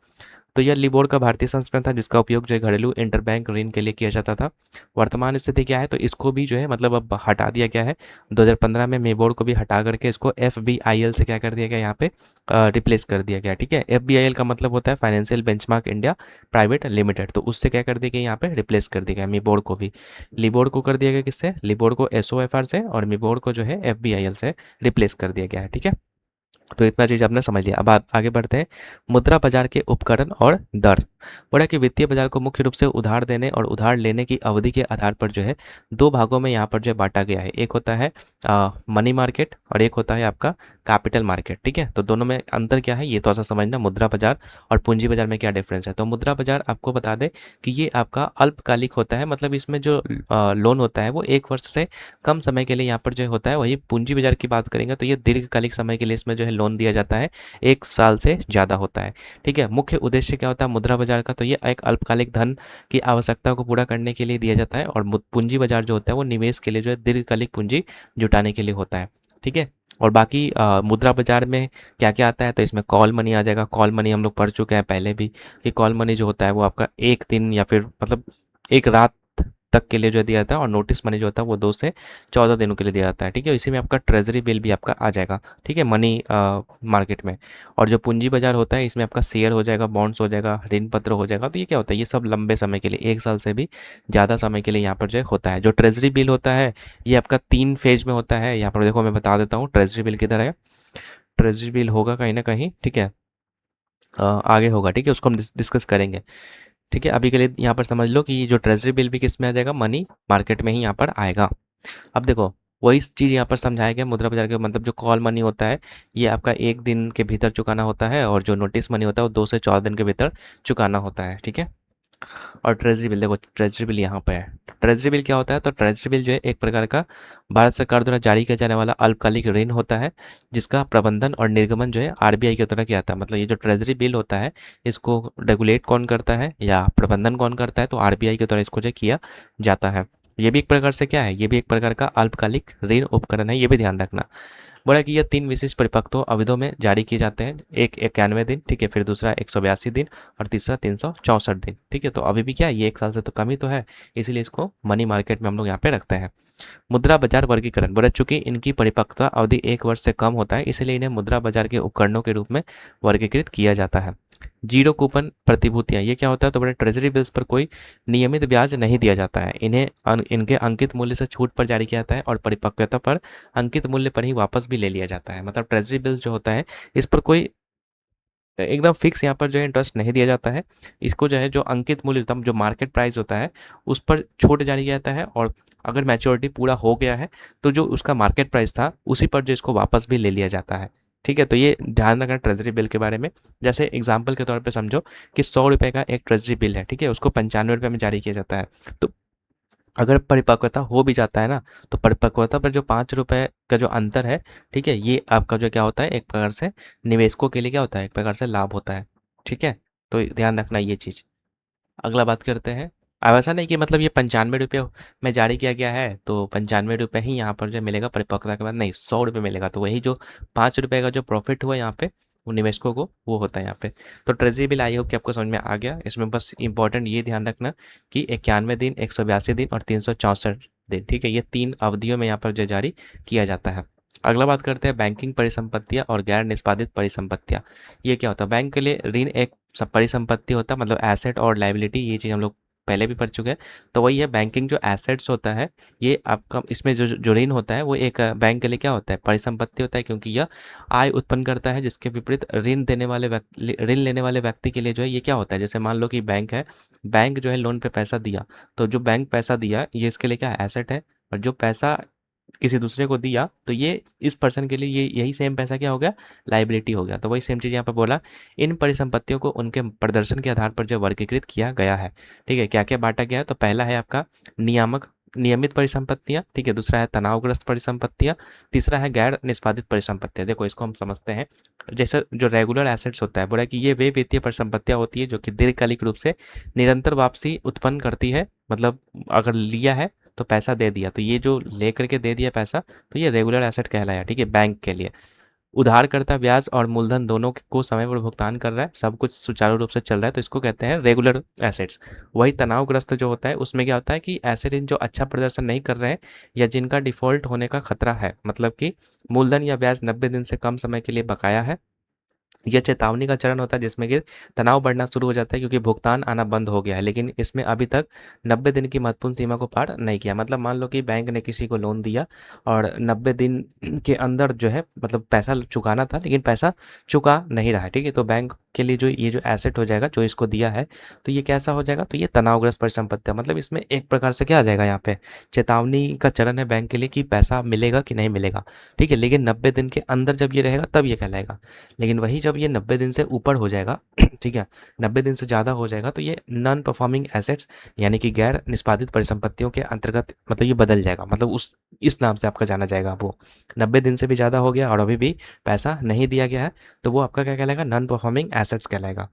A: तो यह लिबोर का भारतीय संस्करण था जिसका उपयोग जो है घरेलू इंटरबैंक ऋण के लिए किया जाता था। वर्तमान स्थिति क्या है, तो इसको भी जो है मतलब अब हटा दिया गया है। 2015 में मेबोर को भी हटा करके इसको FBIL से क्या कर दिया गया, यहाँ पे रिप्लेस कर दिया गया। ठीक है, FBIL का मतलब होता है financial benchmark India private limited, तो उससे क्या कर दिया गया, यहाँ पे रिप्लेस कर दिया गया मेबोर को भी। लिबोर को कर दिया गया किससे, लिबोर को SOFR से, और मेबोर को जो है FBIL से रिप्लेस कर दिया गया है। ठीक है, तो इतना चीज़ आपने समझ लिया। अब आगे बढ़ते हैं। मुद्रा बाजार के उपकरण और दर। बोला कि वित्तीय बाजार को मुख्य रूप से उधार देने और उधार लेने की अवधि के आधार पर जो है दो भागों में यहाँ पर जो है बांटा गया है। एक होता है मनी मार्केट और एक होता है आपका कैपिटल मार्केट। ठीक है, तो दोनों में अंतर क्या है ये तो ऐसा समझना, मुद्रा बाजार और पूंजी बाजार में क्या डिफरेंस है। तो मुद्रा बाजार आपको बता दें कि ये आपका अल्पकालिक होता है, मतलब इसमें जो लोन होता है वो 1 वर्ष से कम समय के लिए यहाँ पर जो होता है। वही पूंजी बाजार की बात करेंगे तो ये दीर्घकालिक समय के लिए इसमें जो है लोन दिया जाता है, 1 साल से ज़्यादा होता है। ठीक है, मुख्य उद्देश्य क्या होता है मुद्रा बाजार का, तो ये एक अल्पकालिक धन की आवश्यकता को पूरा करने के लिए दिया जाता है, और पूंजी बाजार जो होता है वो निवेश के लिए जो है दीर्घकालिक पूंजी जुटाने के लिए होता है। ठीक है, और बाकी मुद्रा बाजार में क्या क्या आता है, तो इसमें कॉल मनी आ जाएगा। कॉल मनी हम लोग पढ़ चुके हैं पहले भी, कि कॉल मनी जो होता है वो आपका एक दिन या फिर मतलब एक रात तक के लिए जो दिया जाता है, और नोटिस मनी जो होता है वो 2 से 14 दिनों के लिए दिया जाता है। ठीक है, इसी में आपका ट्रेजरी बिल भी आपका आ जाएगा। ठीक है, मनी मार्केट में। और जो पूंजी बाजार होता है इसमें आपका शेयर हो जाएगा, बॉन्ड्स हो जाएगा, ऋण पत्र हो जाएगा। तो ये क्या होता है, ये सब लंबे समय के लिए 1 साल से भी ज़्यादा समय के लिए यहाँ पर जो होता है। जो ट्रेजरी बिल होता है ये आपका 3 फेज में होता है। यहाँ पर देखो मैं बता देता हूँ ट्रेजरी बिल किधर है। ट्रेजरी बिल होगा कहीं ना कहीं, ठीक है, आगे होगा। ठीक है, उसको हम डिस्कस करेंगे। ठीक है, अभी के लिए यहाँ पर समझ लो कि ये जो ट्रेजरी बिल भी किस में आ जाएगा, मनी मार्केट में ही यहाँ पर आएगा। अब देखो वही चीज़ यहाँ पर समझाया गया मुद्रा बाजार के, मतलब जो कॉल मनी होता है ये आपका 1 दिन के भीतर चुकाना होता है, और जो नोटिस मनी होता है वो 2 से 14 दिन के भीतर चुकाना होता है। ठीक है, और ट्रेजरी बिल देखो, ट्रेजरी बिल यहाँ पे है। ट्रेजरी बिल क्या होता है, तो ट्रेजरी बिल जो है एक प्रकार का भारत सरकार द्वारा जारी किया जाने वाला अल्पकालिक ऋण होता है, जिसका प्रबंधन और निर्गमन जो है आरबीआई के द्वारा किया जाता है। मतलब ये जो ट्रेजरी बिल होता है इसको रेगुलेट कौन करता है या प्रबंधन कौन करता है, तो आरबीआई के द्वारा इसको जो किया जाता है। ये भी एक प्रकार से क्या है, ये भी एक प्रकार का अल्पकालिक ऋण उपकरण है, ये भी ध्यान रखना। बोला कि ये 3 विशिष्ट परिपक्वों अवधियों में जारी किए जाते हैं, एक 91 दिन, ठीक है, फिर दूसरा 182 दिन, और तीसरा 364 दिन। ठीक है, तो अभी भी क्या है, ये 1 साल से तो कम ही तो है, इसीलिए इसको मनी मार्केट में हम लोग यहाँ पे रखते हैं। मुद्रा बाजार वर्गीकरण। बोला चूंकि इनकी परिपक्वता अवधि 1 वर्ष से कम होता है, इसलिए इन्हें मुद्रा बाजार के उपकरणों के रूप में वर्गीकृत किया जाता है। जीरो कूपन प्रतिभूतियां, ये क्या होता है, तो बड़े ट्रेजरी बिल्स पर कोई नियमित ब्याज नहीं दिया जाता है। इन्हें इनके अंकित मूल्य से छूट पर जारी किया जाता है, और परिपक्वता पर अंकित मूल्य पर ही वापस भी ले लिया जाता है। मतलब ट्रेजरी बिल्स जो होता है इस पर कोई एकदम फिक्स यहाँ पर जो है इंटरेस्ट नहीं दिया जाता है। इसको जो है जो अंकित मूल्य एकदम जो मार्केट प्राइस होता है उस पर छूट जारी किया जाता है, और अगर मैच्योरिटी पूरा हो गया है तो जो उसका मार्केट प्राइस था उसी पर जो इसको वापस भी ले लिया जाता है। ठीक है, तो ये ध्यान रखना ट्रेजरी बिल के बारे में। जैसे एग्जाम्पल के तौर पे समझो कि 100 रुपये का एक ट्रेजरी बिल है, ठीक है, उसको 95 रुपये में जारी किया जाता है। तो अगर परिपक्वता हो भी जाता है ना, तो परिपक्वता पर जो 5 रुपये का जो अंतर है, ठीक है, ये आपका जो क्या होता है एक प्रकार से निवेशकों के लिए क्या होता है, एक प्रकार से लाभ होता है। ठीक है, तो ध्यान रखना ये चीज़। अगला बात करते हैं। अब ऐसा नहीं कि मतलब ये 95 रुपये में जारी किया गया है तो 95 रुपये ही यहाँ पर जो मिलेगा परिपक्वता के बाद, नहीं, 100 रुपये मिलेगा। तो वही जो 5 रुपये का जो प्रॉफिट हुआ यहाँ पे वो निवेशकों को वो होता है यहाँ पे। तो ट्रेजरी बिल आई होप कि आपको समझ में आ गया। इसमें बस इंपॉर्टेंट ये ध्यान रखना कि 91 दिन, 182 दिन और 364 दिन, ठीक है, ये 3 अवधियों में यहाँ पर जो जारी किया जाता है। अगला बात करते हैं बैंकिंग परिसंपत्तियां और गैर निष्पादित परिसंपत्तियां। ये क्या होता है, बैंक के लिए ऋण एक परिसंपत्ति होता है, मतलब एसेट और लाइबिलिटी, ये चीज़ हम लोग पहले भी पढ़ चुके हैं। तो वही है, बैंकिंग जो एसेट्स होता है ये आपका, इसमें जो जो ऋण होता है वो एक बैंक के लिए क्या होता है, परिसंपत्ति होता है, क्योंकि यह आय उत्पन्न करता है। जिसके विपरीत ऋण देने वाले व्यक्ति, ऋण लेने वाले व्यक्ति के लिए जो है ये क्या होता है, जैसे मान लो कि बैंक है, बैंक जो है लोन पे पैसा दिया, तो जो बैंक पैसा दिया ये इसके लिए क्या है, एसेट है। और जो पैसा किसी दूसरे को दिया तो ये इस पर्सन के लिए ये यही सेम पैसा क्या हो गया, लाइबिलिटी हो गया। तो वही सेम चीज़ यहाँ पर बोला, इन परिसंपत्तियों को उनके प्रदर्शन के आधार पर जो वर्गीकृत किया गया है। ठीक है, क्या क्या बांटा गया है, तो पहला है आपका नियमित परिसंपत्तियां, ठीक है, दूसरा है तनावग्रस्त परिसंपत्तियां, तीसरा है गैर निष्पादित परिसंपत्तियां। देखो इसको हम समझते हैं। जैसे जो रेगुलर एसेट्स होता है, बोला कि ये वे वित्तीय परिसंपत्तियां होती है जो कि दीर्घकालिक रूप से निरंतर वापसी उत्पन्न करती है। मतलब अगर लिया है तो पैसा दे दिया, तो ये जो ले करके दे दिया पैसा, तो ये रेगुलर एसेट कहलाया। ठीक है, बैंक के लिए उधारकर्ता ब्याज और मूलधन दोनों को समय पर भुगतान कर रहा है, सब कुछ सुचारू रूप से चल रहा है, तो इसको कहते हैं रेगुलर एसेट्स। वही तनावग्रस्त जो होता है उसमें क्या होता है कि ऐसे ऋण जो अच्छा प्रदर्शन नहीं कर रहे हैं या जिनका डिफॉल्ट होने का खतरा है, मतलब कि मूलधन या ब्याज 90 दिन से कम समय के लिए बकाया है, ये चेतावनी का चरण होता है जिसमें कि तनाव बढ़ना शुरू हो जाता है क्योंकि भुगतान आना बंद हो गया है, लेकिन इसमें अभी तक 90 दिन की महत्वपूर्ण सीमा को पार नहीं किया। मतलब मान लो कि बैंक ने किसी को लोन दिया और 90 दिन के अंदर जो है मतलब पैसा चुकाना था, लेकिन पैसा चुका नहीं रहा है, ठीक है। तो बैंक के लिए जो ये जो एसेट हो जाएगा जो इसको दिया है, तो ये कैसा हो जाएगा, तो ये तनावग्रस्त परिसंपत्ति है। मतलब इसमें एक प्रकार से क्या आ जाएगा, यहाँ पे चेतावनी का चरण है बैंक के लिए कि पैसा मिलेगा कि नहीं मिलेगा, ठीक है। लेकिन 90 दिन के अंदर जब ये रहेगा तब ये कहलाएगा। लेकिन वही जब ये 90 दिन से ऊपर हो जाएगा ठीक है, 90 दिन से ज़्यादा हो जाएगा, तो ये नॉन परफॉर्मिंग एसेट्स यानी कि गैर निष्पादित परिसंपत्तियों के अंतर्गत मतलब ये बदल जाएगा। मतलब उस इस नाम से आपका जाना जाएगा। वो 90 दिन से भी ज़्यादा हो गया और अभी भी पैसा नहीं दिया गया है, तो वो आपका क्या कहलाएगा, नॉन परफॉर्मिंग एसेट्स कहलाएगा।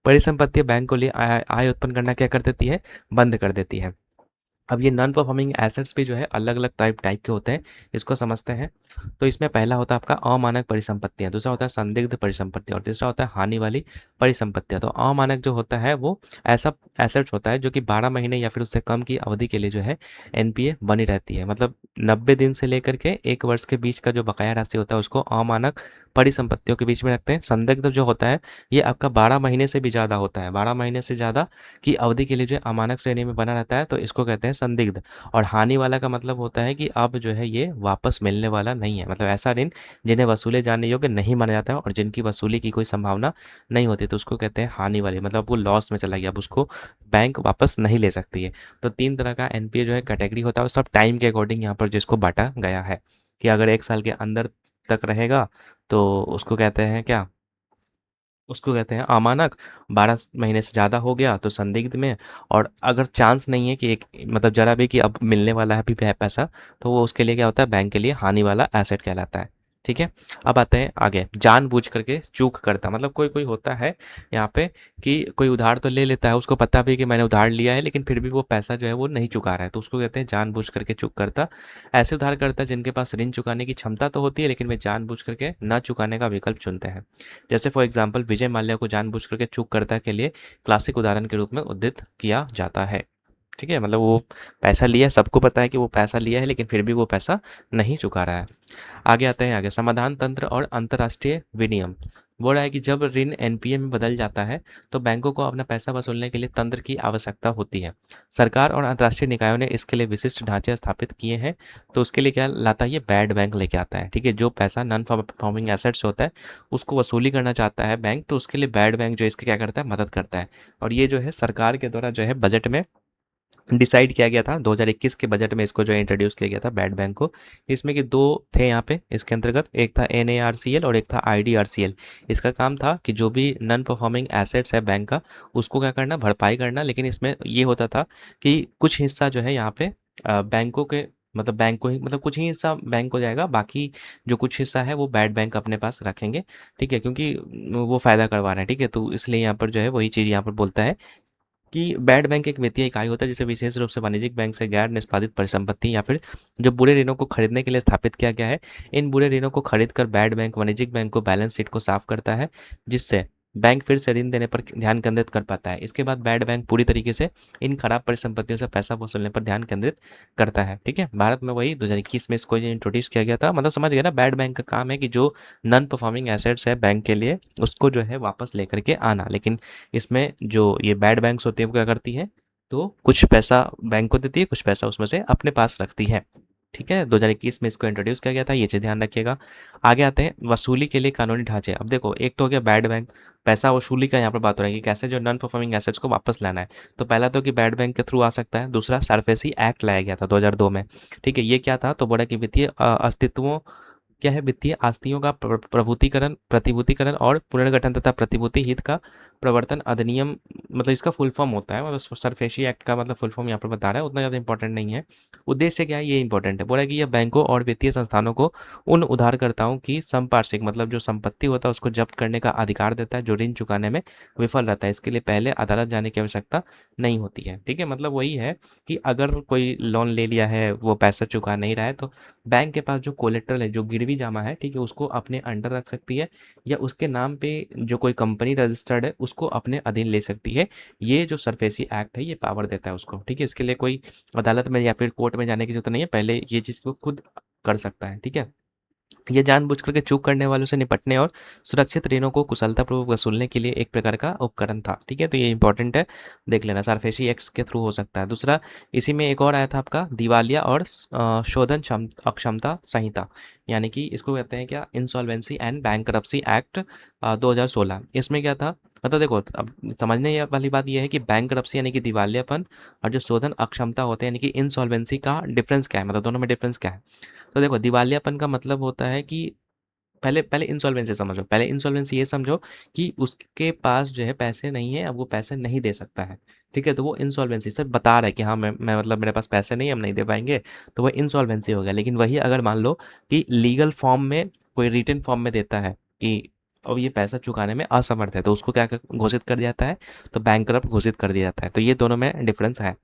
A: परिसंपत्ति बैंक को लिए आय आय उत्पन्न करना क्या कर देती है, बंद कर देती है। अब ये नॉन परफॉर्मिंग एसेट्स भी जो है अलग अलग टाइप टाइप के होते हैं, इसको समझते हैं। तो इसमें पहला होता है आपका अमानक परिसंपत्तियां, दूसरा होता है संदिग्ध परिसंपत्तियां, और तीसरा होता है हानि वाली परिसंपत्तियां। तो अमानक जो होता है वो ऐसा एसेट्स होता है जो कि 12 महीने या फिर उससे कम की अवधि के लिए जो है एनपीए बनी रहती है। मतलब 90 दिन से लेकर के 1 वर्ष के बीच का जो बकाया राशि होता है उसको अमानक परिसंपत्तियों के बीच में रखते हैं। संदिग्ध जो होता है ये आपका 12 महीने से भी ज़्यादा होता है, 12 महीने से ज़्यादा की अवधि के लिए जो है अमानक श्रेणी में बना रहता है, तो इसको कहते हैं संदिग्ध। और हानि वाला का मतलब होता है कि अब जो है ये वापस मिलने वाला नहीं है, मतलब ऐसा ऋण जिन्हें वसूले जाने योग्य नहीं माना जाता है और जिनकी वसूली की कोई संभावना नहीं होती, तो उसको कहते हैं हानि वाले। मतलब वो लॉस में चला गया, अब उसको बैंक वापस नहीं ले सकती है। तो 3 तरह का एनपीए जो है कैटेगरी होता है और सब टाइम के अकॉर्डिंग यहाँ पर जिसको बांटा गया है कि अगर 1 साल के अंदर तक रहेगा तो उसको कहते हैं क्या, उसको कहते हैं अमानक। 12 महीने से ज़्यादा हो गया तो संदिग्ध में, और अगर चांस नहीं है कि एक मतलब ज़रा भी कि अब मिलने वाला है अभी पैसा, तो वो उसके लिए क्या होता है, बैंक के लिए हानि वाला एसेट कहलाता है, ठीक है। अब आते हैं आगे, जानबूझ करके चूक करता। मतलब कोई कोई होता है यहाँ पे कि कोई उधार तो ले लेता है, उसको पता भी कि मैंने उधार लिया है, लेकिन फिर भी वो पैसा जो है वो नहीं चुका रहा है, तो उसको कहते हैं जानबूझ करके चूक करता। ऐसे उधारकर्ता जिनके पास ऋण चुकाने की क्षमता तो होती है, लेकिन वे जानबूझ करके न चुकाने का विकल्प चुनते हैं। जैसे फॉर एग्जाम्पल विजय माल्या को जानबूझ करके चूककर्ता के लिए क्लासिक उदाहरण के रूप में उद्धृत किया जाता है, ठीक है। मतलब वो पैसा लिया है, सबको पता है कि वो पैसा लिया है, लेकिन फिर भी वो पैसा नहीं चुका रहा है। आगे आते हैं, आगे समाधान तंत्र और अंतर्राष्ट्रीय विनियम। बोल रहा है कि जब ऋण एनपीए में बदल जाता है तो बैंकों को अपना पैसा वसूलने के लिए तंत्र की आवश्यकता होती है। सरकार और अंतर्राष्ट्रीय निकायों ने इसके लिए विशिष्ट ढांचे स्थापित किए हैं। तो उसके लिए क्या लाता है, ये बैड बैंक लेके आता है, ठीक है। जो पैसा नॉन परफॉर्मिंग एसेट्स होता है उसको वसूली करना चाहता है बैंक, तो उसके लिए बैड बैंक जो इसके क्या करता है, मदद करता है। और ये जो है सरकार के द्वारा जो है बजट में डिसाइड किया गया था, 2021 के बजट में इसको जो इंट्रोड्यूस किया गया था बैड बैंक को। इसमें कि 2 थे यहाँ पे इसके अंतर्गत, एक था एनएआरसीएल और एक था आईडीआरसीएल। इसका काम था कि जो भी नॉन परफॉर्मिंग एसेट्स है बैंक का उसको क्या करना, भरपाई करना। लेकिन इसमें ये होता था कि कुछ हिस्सा जो है यहाँ पे बैंकों के मतलब बैंक को ही मतलब कुछ ही हिस्सा बैंक को जाएगा, बाकी जो कुछ हिस्सा है वो बैड बैंक अपने पास रखेंगे, ठीक है, क्योंकि वो फ़ायदा करवा रहे हैं, ठीक है। तो इसलिए यहाँ पर जो है वही चीज़ यहाँ पर बोलता है कि बैड बैंक एक वित्तीय इकाई होता है जिसे विशेष रूप से वाणिज्यिक बैंक से गैर निष्पादित परिसंपत्ति या फिर जो बुरे ऋणों को खरीदने के लिए स्थापित किया गया है। इन बुरे ऋणों को खरीद कर बैड बैंक वाणिज्यिक बैंक को बैलेंस शीट को साफ करता है, जिससे बैंक फिर से ऋण देने पर ध्यान केंद्रित कर पाता है। इसके बाद बैड बैंक पूरी तरीके से इन खराब परिसंपत्तियों से पैसा वसूलने पर ध्यान केंद्रित करता है, ठीक है। भारत में वही 2021 में इसको इंट्रोड्यूस किया गया था। मतलब समझ गया ना, बैड बैंक का काम है कि जो नॉन परफॉर्मिंग एसेट्स है बैंक के लिए उसको जो है वापस लेकर के आना। लेकिन इसमें जो ये बैड बैंक्स होती हैं वो क्या करती हैं, तो कुछ पैसा बैंक को देती है, कुछ पैसा उसमें से अपने पास रखती है, ठीक है। 2021 में इसको इंट्रोड्यूस किया गया था, ये चीज़ ध्यान रखिएगा। आगे आते हैं वसूली के लिए कानूनी ढांचे। अब देखो, एक तो हो गया बैड बैंक, पैसा वसूली का यहाँ पर बात हो रही है कि कैसे जो नॉन परफॉर्मिंग एसेट्स को वापस लाना है। तो पहला तो कि बैड बैंक के थ्रू आ सकता है, दूसरा सरफेसी एक्ट लाया गया था 2002 में, ठीक है। ये क्या था, तो बोला कि वित्तीय अस्तित्वों क्या है, वित्तीय आस्तियों का प्रभूतिकरण, प्रतिभूतिकरण और पुनर्गठन तथा प्रतिभूति हित का प्रवर्तन अधिनियम। मतलब इसका फुल फॉर्म होता है, मतलब सरफेसी एक्ट का मतलब फुल फॉर्म यहाँ पर बता रहा है, उतना ज़्यादा इंपॉर्टेंट नहीं है। उद्देश्य क्या है, ये इंपॉर्टेंट है। बोला है कि यह बैंकों और वित्तीय संस्थानों को उन उधारकर्ताओं की संपार्श्विक मतलब जो संपत्ति होता है उसको जब्त करने का अधिकार देता है जो ऋण चुकाने में विफल रहता है। इसके लिए पहले अदालत जाने की आवश्यकता नहीं होती है, ठीक है। मतलब वही है कि अगर कोई लोन ले लिया है, वो पैसा चुका नहीं रहा है, तो बैंक के पास जो कोलेट्रल है, जो गिरवी जमा है, ठीक है, उसको अपने अंडर रख सकती है, या उसके नाम पे जो कोई कंपनी रजिस्टर्ड है उसको अपने अधीन ले सकती है। ये जो सरफेसी एक्ट है ये पावर देता है उसको, ठीक है। इसके लिए कोई अदालत में या फिर कोर्ट में जाने की जरूरत नहीं है, पहले ये चीज़ को खुद कर सकता है, ठीक है। ये जानबूझ करके चूक करने वालों से निपटने और सुरक्षित ऋणों को कुशलतापूर्वक वसूलने के लिए एक प्रकार का उपकरण था। ठीक है, तो ये इंपॉर्टेंट है, देख लेना। सारफेसी एक्ट्स के थ्रू हो सकता है। दूसरा, इसी में एक और आया था आपका दिवालिया और शोधन अक्षमता संहिता, यानी कि इसको कहते हैं क्या, इंसॉल्वेंसी एंड बैंकरप्सी एक्ट 2016। इसमें क्या था, मतलब देखो, अब समझने वाली बात यह है कि बैंकरप्सी यानी कि दिवालियापन, और जो शोधन अक्षमता होते हैं यानी कि इंसॉल्वेंसी का डिफरेंस क्या है, मतलब दोनों में डिफरेंस क्या है। तो देखो, दिवालियापन का मतलब होता है कि पहले पहले इंसॉल्वेंसी समझो। पहले इंसॉल्वेंसी ये समझो कि उसके पास जो है पैसे नहीं है, अब वो पैसे नहीं दे सकता है। ठीक है, तो वो इंसॉल्वेंसी से बता रहा है कि हाँ, मैं मतलब मेरे पास पैसे नहीं है, हम नहीं दे पाएंगे, तो वो इंसॉल्वेंसी हो गया। लेकिन वही अगर मान लो कि लीगल फॉर्म में, कोई रिटन फॉर्म में देता है कि अब ये पैसा चुकाने में असमर्थ है, तो उसको क्या घोषित कर दिया जाता है, तो बैंकरप्ट घोषित कर दिया जाता है। तो ये दोनों में डिफरेंस है।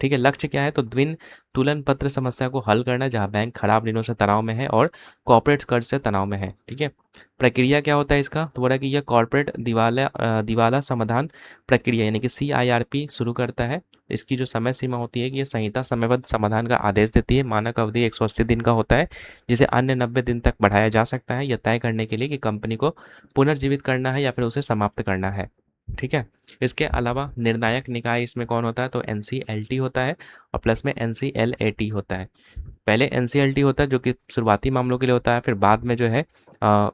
A: ठीक है, लक्ष्य क्या है, तो द्विन तुलन पत्र समस्या को हल करना, जहां बैंक खराब ऋणों से तनाव में है और कॉर्पोरेट कर्ज से तनाव में है। ठीक है, प्रक्रिया क्या होता है इसका, तो बोला कि यह कॉर्पोरेट दिवाला समाधान प्रक्रिया यानी कि CIRP शुरू करता है। इसकी जो समय सीमा होती है कि यह संहिता समयबद्ध समाधान का आदेश देती है। मानक अवधि 180 दिन का होता है, जिसे अन्य 90 दिन तक बढ़ाया जा सकता है, यह तय करने के लिए कि कंपनी को पुनर्जीवित करना है या फिर उसे समाप्त करना है। ठीक है, इसके अलावा निर्णायक निकाय इसमें कौन होता है, तो NCLT होता है, और प्लस में NCLAT होता है। पहले NCLT होता है जो कि शुरुआती मामलों के लिए होता है, फिर बाद में जो है अ,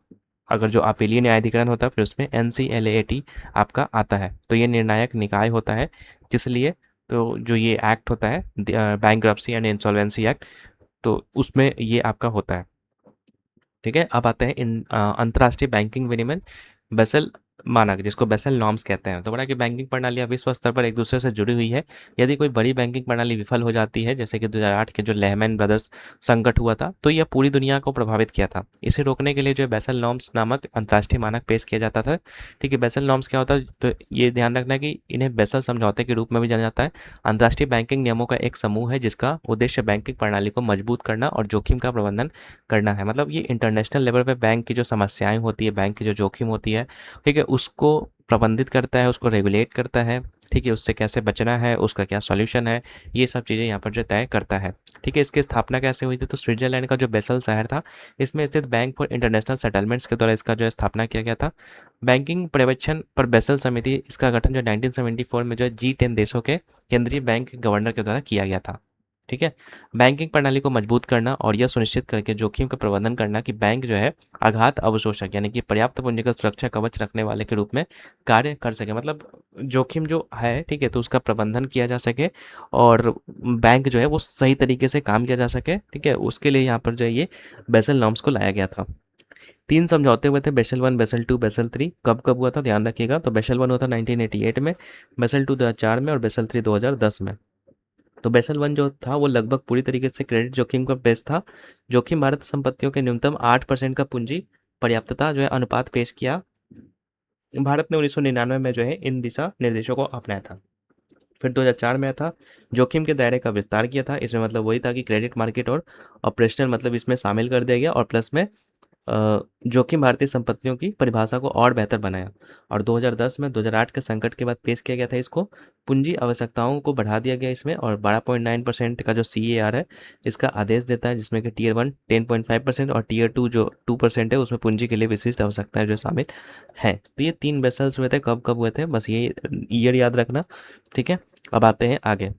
A: अगर जो अपीलीय न्यायाधिकरण होता है फिर उसमें NCLAT आपका आता है। तो ये निर्णायक निकाय होता है, किस लिए, तो जो ये एक्ट होता है बैंक्रप्सी एंड इंसॉल्वेंसी एक्ट, तो उसमें ये आपका होता है। ठीक है, अब आते हैं इन अंतर्राष्ट्रीय बैंकिंग विनियमन, बेसल मानक, जिसको बेसल नॉर्म्स कहते हैं। तो बड़ा कि बैंकिंग प्रणालियाँ विश्व स्तर पर एक दूसरे से जुड़ी हुई है। यदि कोई बड़ी बैंकिंग प्रणाली विफल हो जाती है, जैसे कि 2008 के जो लेहमैन ब्रदर्स संकट हुआ था, तो यह पूरी दुनिया को प्रभावित किया था। इसे रोकने के लिए जो बेसल नॉर्म्स नामक अंतर्राष्ट्रीय मानक पेश किया जाता था। ठीक है, बेसल नॉर्म्स क्या होता है, तो ये ध्यान रखना कि इन्हें बेसल समझौते के रूप में भी जाना जाता है। अंतर्राष्ट्रीय बैंकिंग नियमों का एक समूह है जिसका उद्देश्य बैंकिंग प्रणाली को मजबूत करना और जोखिम का प्रबंधन करना है। मतलब ये इंटरनेशनल लेवल पे बैंक की जो समस्याएं होती है, बैंक की जो जोखिम होती है, ठीक है, उसको प्रबंधित करता है, उसको रेगुलेट करता है। ठीक है, उससे कैसे बचना है, उसका क्या सॉल्यूशन है, ये सब चीज़ें यहाँ पर जो तय करता है। ठीक है, इसकी स्थापना कैसे हुई थी, तो स्विट्जरलैंड का जो बेसल शहर था, इसमें स्थित बैंक फॉर इंटरनेशनल सेटलमेंट्स के द्वारा इसका जो है स्थापना किया गया था। बैंकिंग पर्यवेक्षण पर बेसल समिति, इसका गठन जो 1974 में जो है G10 देशों के केंद्रीय बैंक गवर्नर के द्वारा किया गया था। ठीक है, बैंकिंग प्रणाली को मजबूत करना और यह सुनिश्चित करके जोखिम का प्रबंधन करना कि बैंक जो है आघात अवशोषक यानी कि पर्याप्त पूंजीगत सुरक्षा कवच रखने वाले के रूप में कार्य कर सके। मतलब जोखिम जो है, ठीक है, तो उसका प्रबंधन किया जा सके और बैंक जो है वो सही तरीके से काम किया जा सके। ठीक है, उसके लिए यहाँ पर जो है ये बेसल नॉर्म्स को लाया गया था। 3 समझौते हुए थे, बेसल 1, बेसल 2, बेसल 3। कब कब हुआ था ध्यान रखिएगा, तो बेसल 1 हुआ था 1988 में, बेसल 2 2004 में और बेसल 3 2010 में। तो बेसल वन जो था वो लगभग पूरी तरीके से क्रेडिट जोखिम का बेस था। जोखिम भारत संपत्तियों के न्यूनतम 8% का पूंजी पर्याप्तता जो है अनुपात पेश किया। भारत ने 1999 में जो है इन दिशा निर्देशों को अपनाया था। फिर 2004 में आया था, जोखिम के दायरे का विस्तार किया था। इसमें मतलब वही था कि क्रेडिट मार्केट और ऑपरेशनल मतलब इसमें शामिल कर दिया गया, और प्लस में जोखिम भारतीय संपत्तियों की परिभाषा को और बेहतर बनाया। और 2010 में 2008 के संकट के बाद पेश किया गया था इसको। पूंजी आवश्यकताओं को बढ़ा दिया गया इसमें, और 12.9% का जो CAR है इसका आदेश देता है, जिसमें कि Tier 1 10.5% और Tier 2 जो 2% है उसमें पूंजी के लिए विशिष्ट आवश्यकताएं जो शामिल हैं। तो ये 3 बेसल्स हुए थे, कब कब हुए थे, बस ये ईयर याद रखना। ठीक है, अब आते हैं आगे।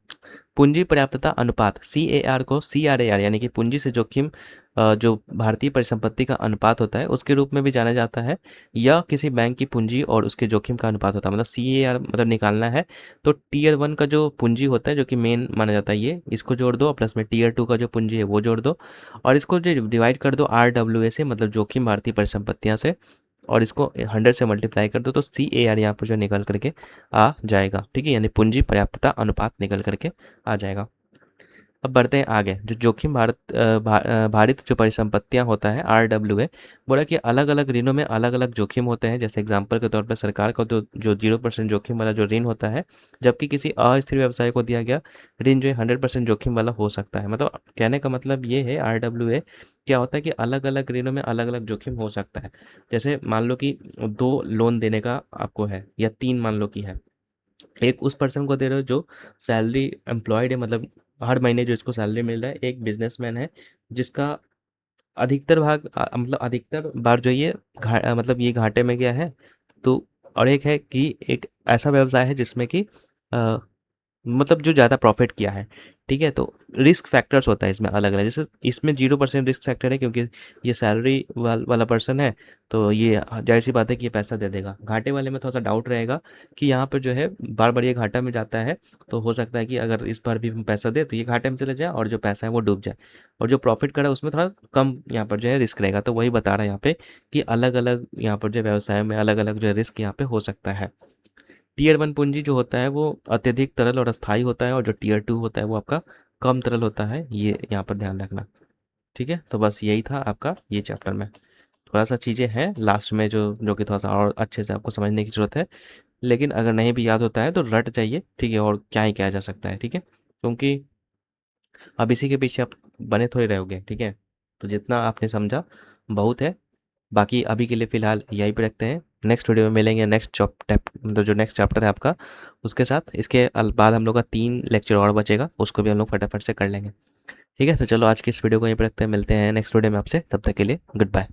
A: पूंजी पर्याप्तता अनुपात CAR को CRAR यानी कि पूंजी से जोखिम जो भारतीय परिसंपत्ति का अनुपात होता है उसके रूप में भी जाना जाता है। या किसी बैंक की पूंजी और उसके जोखिम का अनुपात होता है। मतलब CAR मतलब निकालना है, तो Tier 1 का जो पूंजी होता है जो कि मेन माना जाता है, ये इसको जोड़ दो, और प्लस में Tier 2 का जो पूंजी है वो जोड़ दो, और इसको जो डिवाइड कर दो RWA से, मतलब जोखिम भारतीय परिसंपत्तियां से, और इसको 100 से मल्टीप्लाई कर दो, तो CAR यहाँ पर जो निकल करके आ जाएगा। ठीक है, यानी पूंजी पर्याप्तता अनुपात निकल करके आ जाएगा। अब बढ़ते हैं आगे। जो जोखिम भारित जो परिसंपत्तियां होता है RWA, बोला कि अलग अलग ऋणों में अलग अलग जोखिम होते हैं। जैसे एग्जांपल के तौर पर सरकार का जो 0% जोखिम वाला जो ऋण होता है, जबकि किसी अस्थिर व्यवसाय को दिया गया ऋण जो है 100% जोखिम वाला हो सकता है। मतलब कहने का मतलब ये है, RWA क्या होता है कि अलग अलग ऋणों में अलग अलग जोखिम हो सकता है। जैसे मान लो कि 2 लोन देने का आपको है, या 3 मान लो कि है। एक उस पर्सन को दे रहे हो जो सैलरी एम्प्लॉयड है, मतलब हर महीने जो इसको सैलरी मिल रहा है। एक बिजनेसमैन है जिसका अधिकतर भाग मतलब अधिकतर बार जो ये मतलब ये घाटे में गया है। तो और एक है कि एक ऐसा व्यवसाय है जिसमें कि अ, मतलब जो ज़्यादा प्रॉफिट किया है, ठीक है? तो रिस्क फैक्टर्स होता है इसमें अलग-अलग, जैसे इसमें 0% रिस्क फैक्टर है क्योंकि ये सैलरी वाला पर्सन है, तो ये ज़ाहिर-सी बात है कि ये पैसा दे देगा। घाटे वाले में थोड़ा-सा डाउट रहेगा कि यहाँ पे जो है बार-बार ये घाटा में जाता है, तो हो सकता है कि अगर इस बार भी हम पैसा दें तो ये घाटे में चले जाए और जो पैसा है वो डूब जाए। और जो प्रॉफिट कर रहा है उसमें थोड़ा कम यहाँ पर जो है रिस्क रहेगा। तो वही बता रहा है यहाँ पे कि अलग-अलग यहाँ पर जो है व्यवसाय में अलग-अलग जो है रिस्क यहाँ पे हो सकता है। टियर 1 पूँजी जो होता है वो अत्यधिक तरल और अस्थायी होता है, और जो टियर 2 होता है वो आपका कम तरल होता है, ये यहाँ पर ध्यान रखना। ठीक है? तो बस यही था आपका ये चैप्टर में। थोड़ा-सा चीज़ें हैं लास्ट में जो जो कि थोड़ा-सा और अच्छे से आपको समझने की ज़रूरत है। लेकिन अगर नहीं भी याद होता है तो रट जाइए, ठीक है? और क्या ही किया जा सकता है, ठीक है? क्योंकि अब इसी के पीछे आप बने थोड़ी रहोगे, ठीक है? तो जितना आपने समझा बहुत है। बाकी अभी के लिए फ़िलहाल यहीं पे रखते हैं। नेक्स्ट वीडियो में मिलेंगे नेक्स्ट मतलब जो नेक्स्ट चैप्टर है आपका उसके साथ। इसके बाद हम लोग का 3 लेक्चर और बचेगा, उसको भी हम लोग फटाफट से कर लेंगे। ठीक है? तो चलो आज की इस वीडियो को यहीं पे रखते हैं, मिलते हैं नेक्स्ट वीडियो में आपसे, तब तक के लिए गुड बाय।